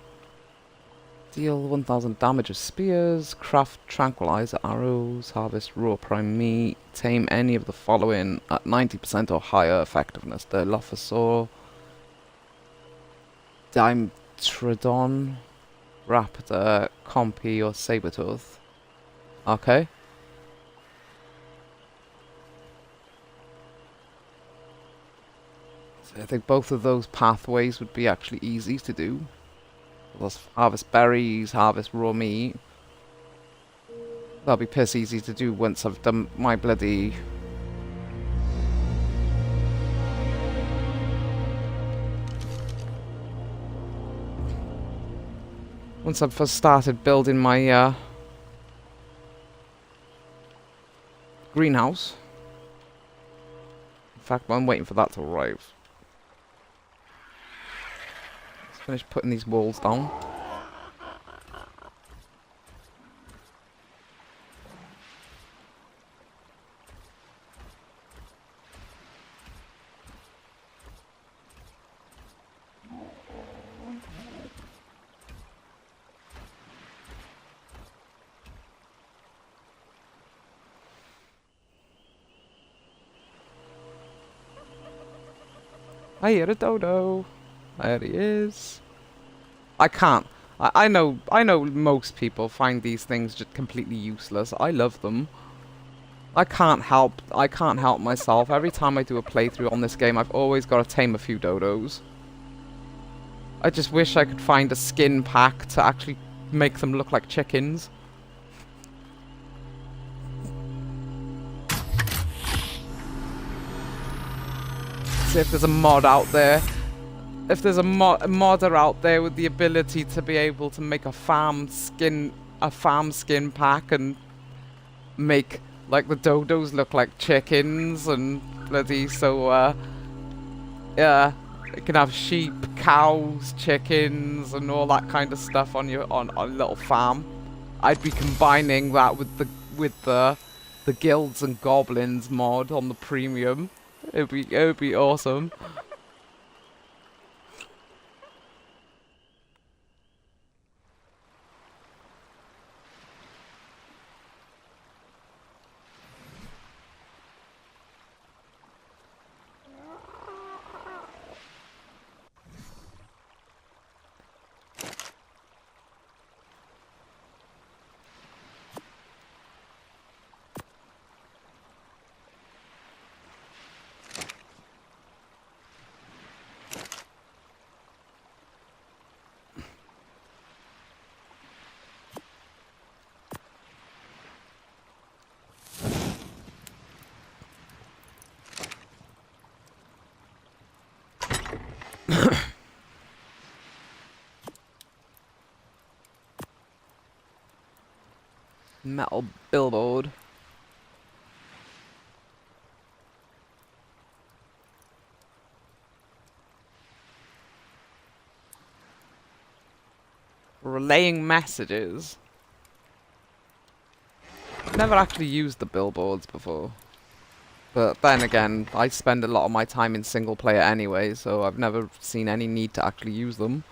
Deal 1000 damage of spears, craft tranquilizer arrows, harvest raw prime meat, tame any of the following at 90% or higher effectiveness. The Dilophosaur, Dimetrodon, Raptor, Compy, or Sabertooth. Okay. So I think both of those pathways would be actually easy to do. Let's harvest berries, harvest raw meat. That'll be piss easy to do once I've done my bloody... Once I've first started building my greenhouse. In fact, I'm waiting for that to arrive. Let's finish putting these walls down. I hear a dodo. There he is. I can't. I know most people find these things just completely useless. I love them. I can't help myself. Every time I do a playthrough on this game, I've always got to tame a few dodos. I just wish I could find a skin pack to actually make them look like chickens. See if there's a mod out there. If there's a modder out there with the ability to be able to make a farm skin pack and make like the dodos look like chickens and bloody yeah, you can have sheep, cows, chickens and all that kind of stuff on your on a little farm. I'd be combining that with the guilds and goblins mod on the premium. It would be awesome. Metal billboard. Relaying messages. I've never actually used the billboards before. But then again, I spend a lot of my time in single player anyway, so I've never seen any need to actually use them.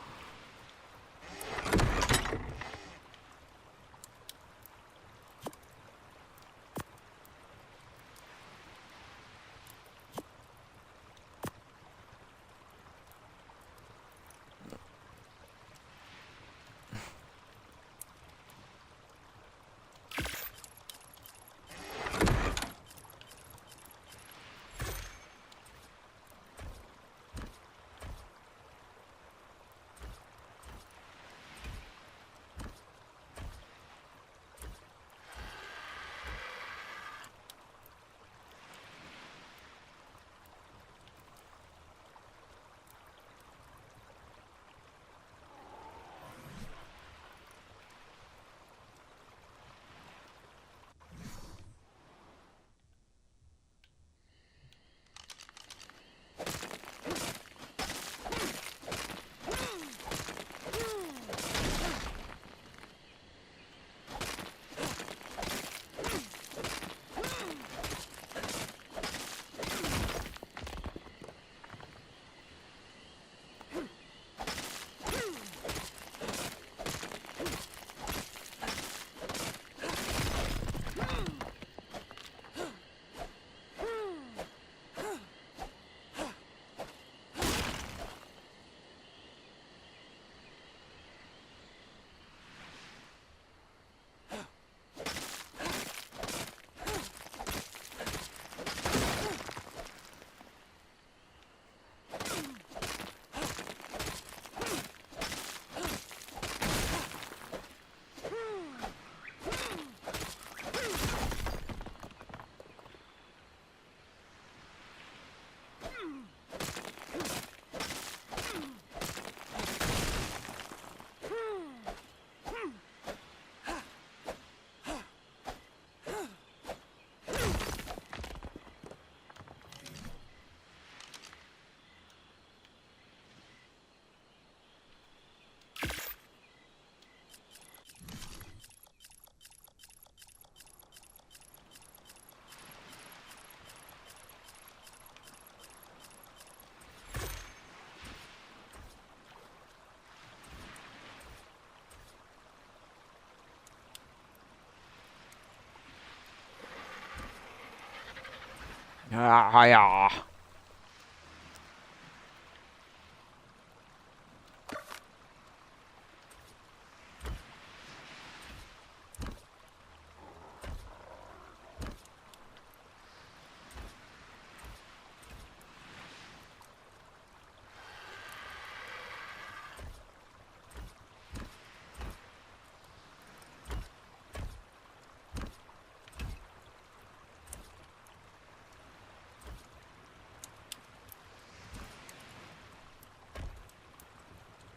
Ah, yeah.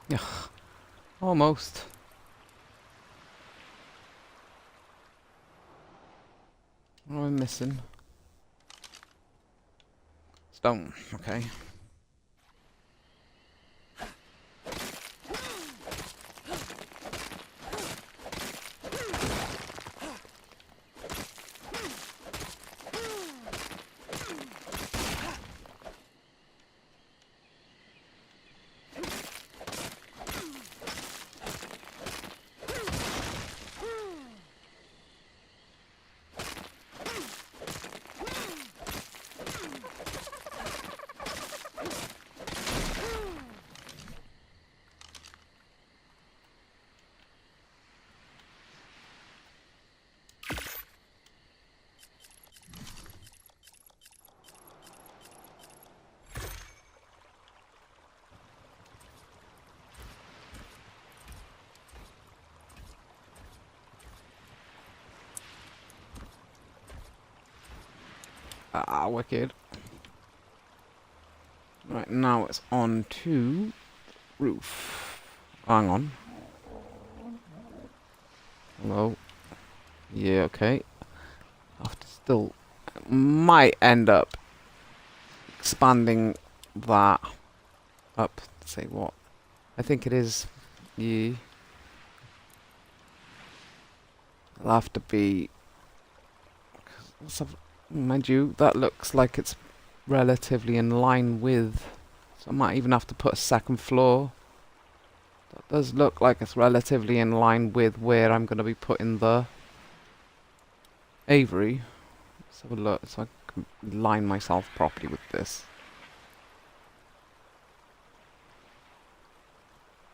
Yeah, almost. What am I missing? Stone, okay. Ah, wicked. Right, now it's on to roof. Hang on. Hello. Yeah, okay. I have to still... might end up expanding that up. Say what? I think it is... yeah. It'll have to be... let's have, mind you, that looks like it's relatively in line with... so I might even have to put a second floor. That does look like it's relatively in line with where I'm going to be putting the aviary. Let's have a look so I can line myself properly with this.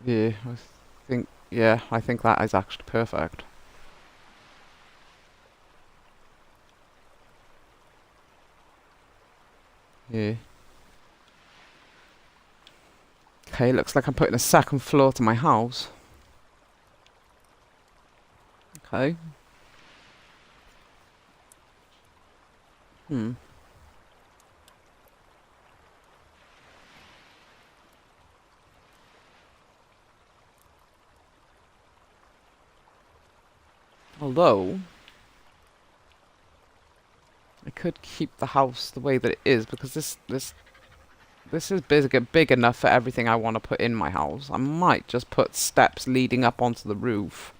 Yeah, I think that is actually perfect. Yeah. Okay, looks like I'm putting a second floor to my house. Okay. Hmm. Although, I could keep the house the way that it is because this is big enough for everything I want to put in my house. I might just put steps leading up onto the roof.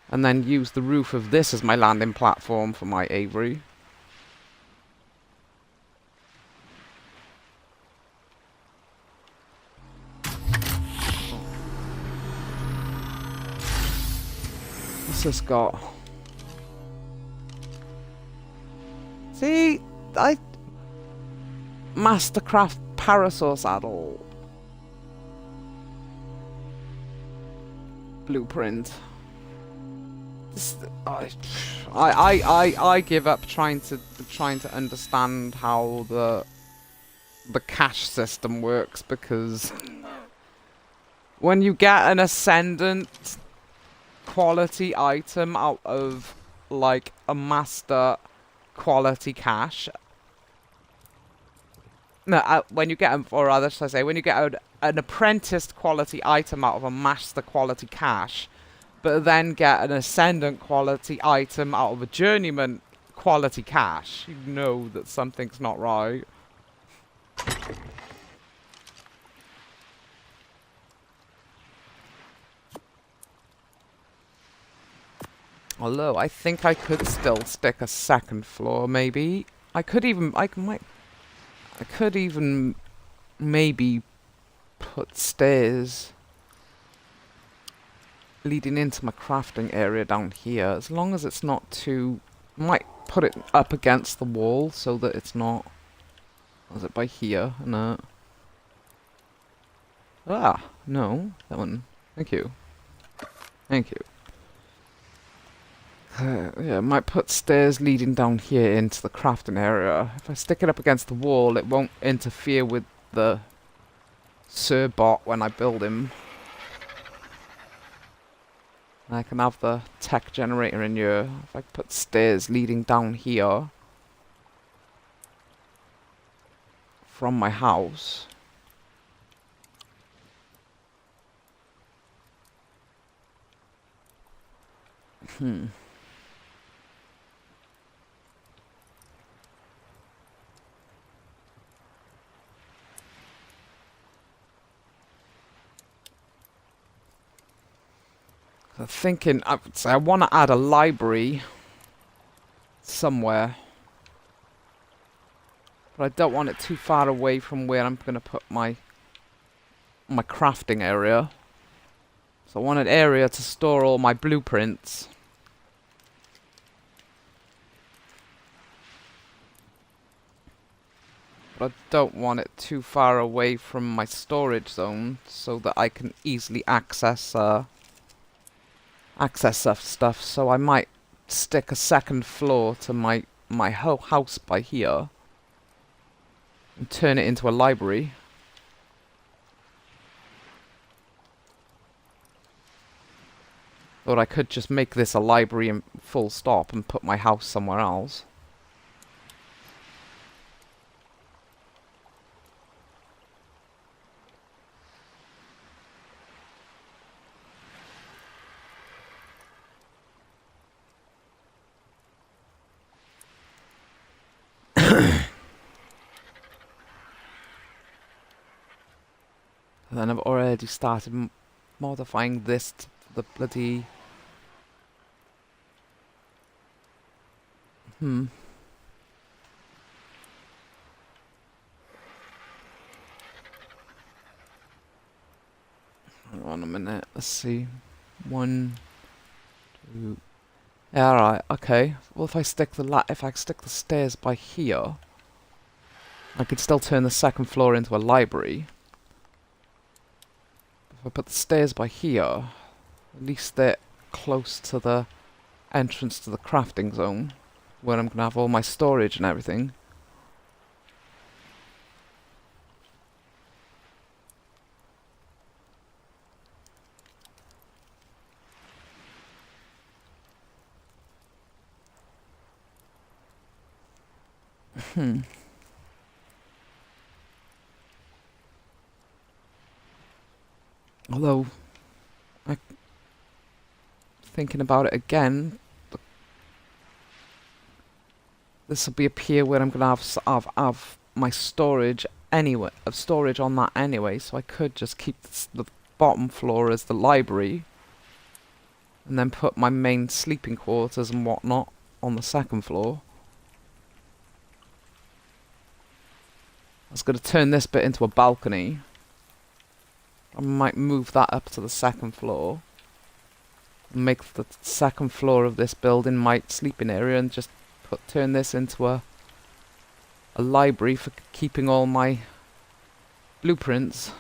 And then use the roof of this as my landing platform for my aviary. What's this got? See, Mastercraft Parasaur Saddle. Blueprint. I give up trying to understand how the cash system works because when you get an ascendant quality item out of like a master quality cache, no, when you get or rather should I say, when you get an apprentice quality item out of a master quality cache, but then get an ascendant quality item out of a journeyman quality cache, you know that something's not right. Although I think I could still stick a second floor, maybe. I could even maybe put stairs leading into my crafting area down here, as long as it's not too Might put it up against the wall so that it's not... Was it by here? No. Ah, no. That one. Thank you. Thank you. Yeah, I might put stairs leading down here into the crafting area. If I stick it up against the wall, it won't interfere with the Sirbot when I build him. I can have the tech generator in here. If I put stairs leading down here from my house. I'm thinking, I want to add a library somewhere. But I don't want it too far away from where I'm going to put my crafting area. So I want an area to store all my blueprints. But I don't want it too far away from my storage zone so that I can easily access stuff. So I might stick a second floor to my whole house by here and turn it into a library. Or I could just make this a library and full stop and put my house somewhere else. Then I've already started modifying this to the bloody... Hold on a minute, let's see. 1, 2... Yeah, alright, okay. Well, if I stick the stairs by here, I could still turn the second floor into a library. If I put the stairs by here, at least they're close to the entrance to the crafting zone, where I'm going to have all my storage and everything. Although, thinking about it again, this will be a pier where I'm gonna have my storage anyway, storage on that anyway. So I could just keep the bottom floor as the library, and then put my main sleeping quarters and whatnot on the second floor. I was gonna turn this bit into a balcony. I might move that up to the second floor. Make the second floor of this building my sleeping area and just turn this into a library for keeping all my blueprints.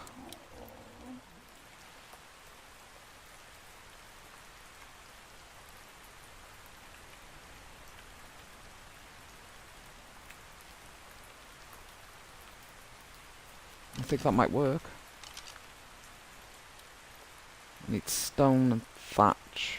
I think that might work. Need stone and thatch.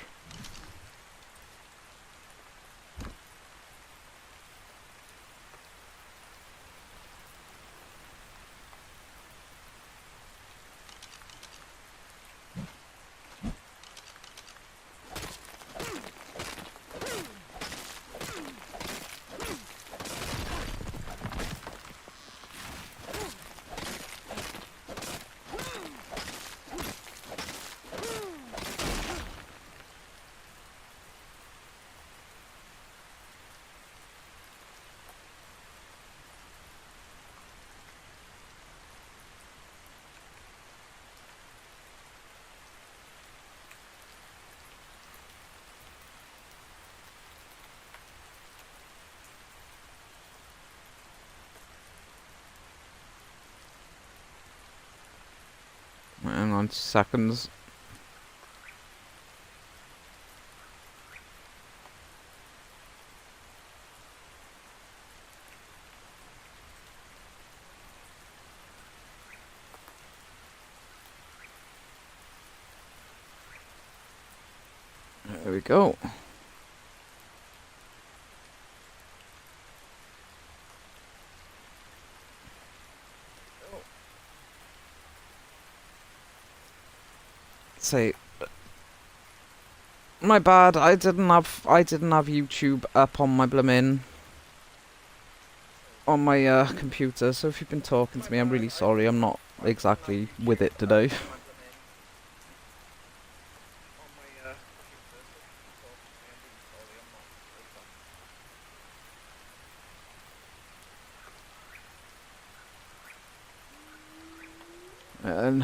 on 2 seconds. There we go. Say, my bad. I didn't have YouTube up on my on my computer. So if you've been talking to me, I'm really sorry. I'm not exactly with it today. And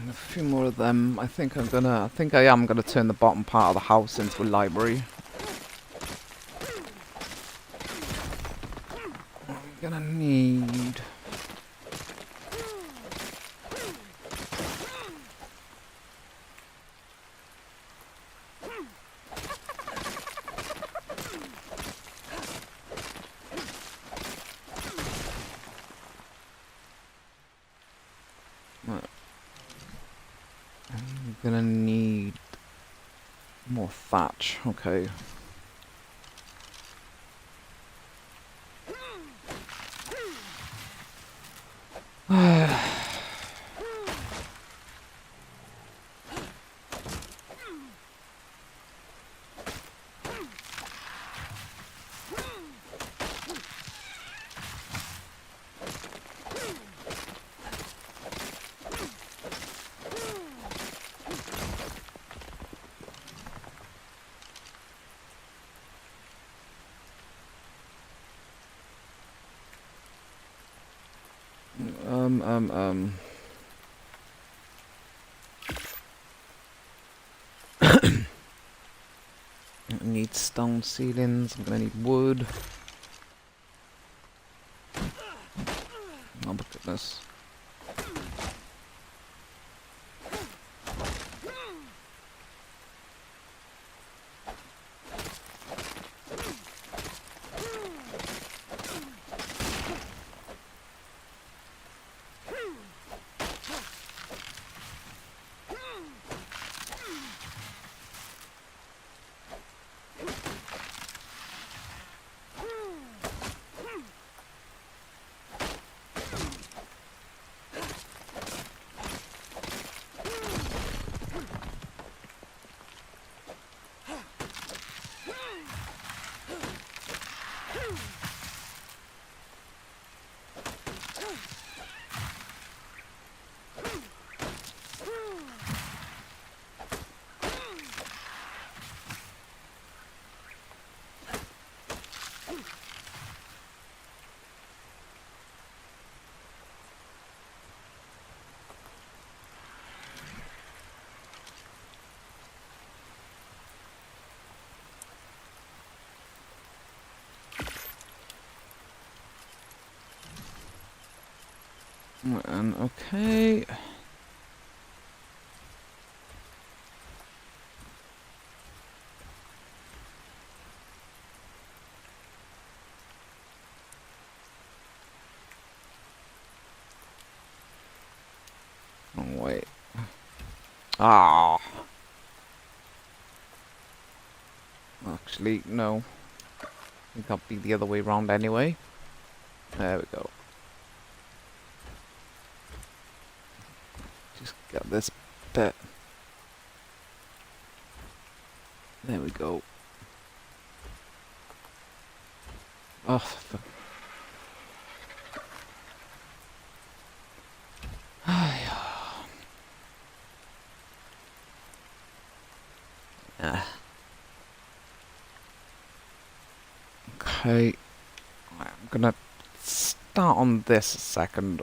a few more of them. I think I am gonna turn the bottom part of the house into a library. I'm gonna need. I'm gonna need more thatch. Okay. I need stone ceilings. I'm gonna need wood. Oh my goodness. And okay. Oh wait. Ah. Actually, no. I think I'll be the other way around anyway. There we go. Just get this bit. There we go. Oh, okay. I'm gonna start on this a second.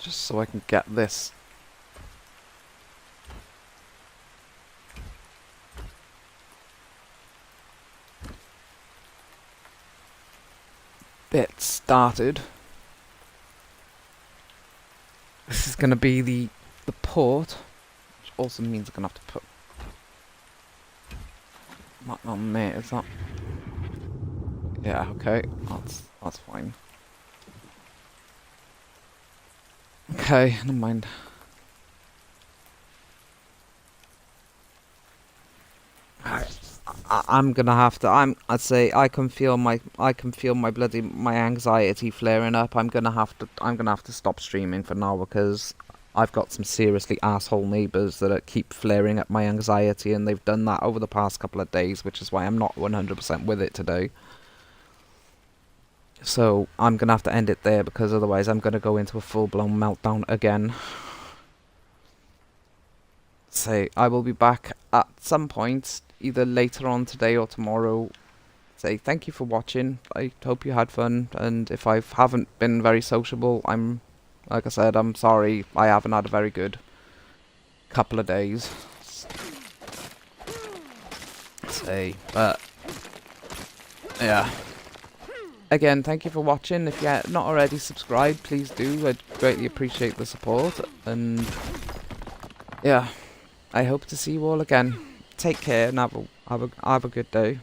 Just so I can get this. Bit started. This is going to be the port, which also means I'm going to have to put that on there. Is that? Yeah. Okay. That's fine. Okay. Never mind. I'm gonna have to. I'd say I can feel my my anxiety flaring up. I'm gonna have to stop streaming for now because I've got some seriously asshole neighbours that keep flaring up my anxiety, and they've done that over the past couple of days, which is why I'm not 100% with it today. So I'm gonna have to end it there because otherwise I'm gonna go into a full-blown meltdown again. Say I will be back at some point, either later on today or tomorrow. Say thank you for watching. I hope you had fun, and if I haven't been very sociable, like I said, I'm sorry. I haven't had a very good couple of days. Say, but yeah. Again, thank you for watching. If you're not already subscribed, please do. I'd greatly appreciate the support, and yeah. I hope to see you all again. Take care and have a good day.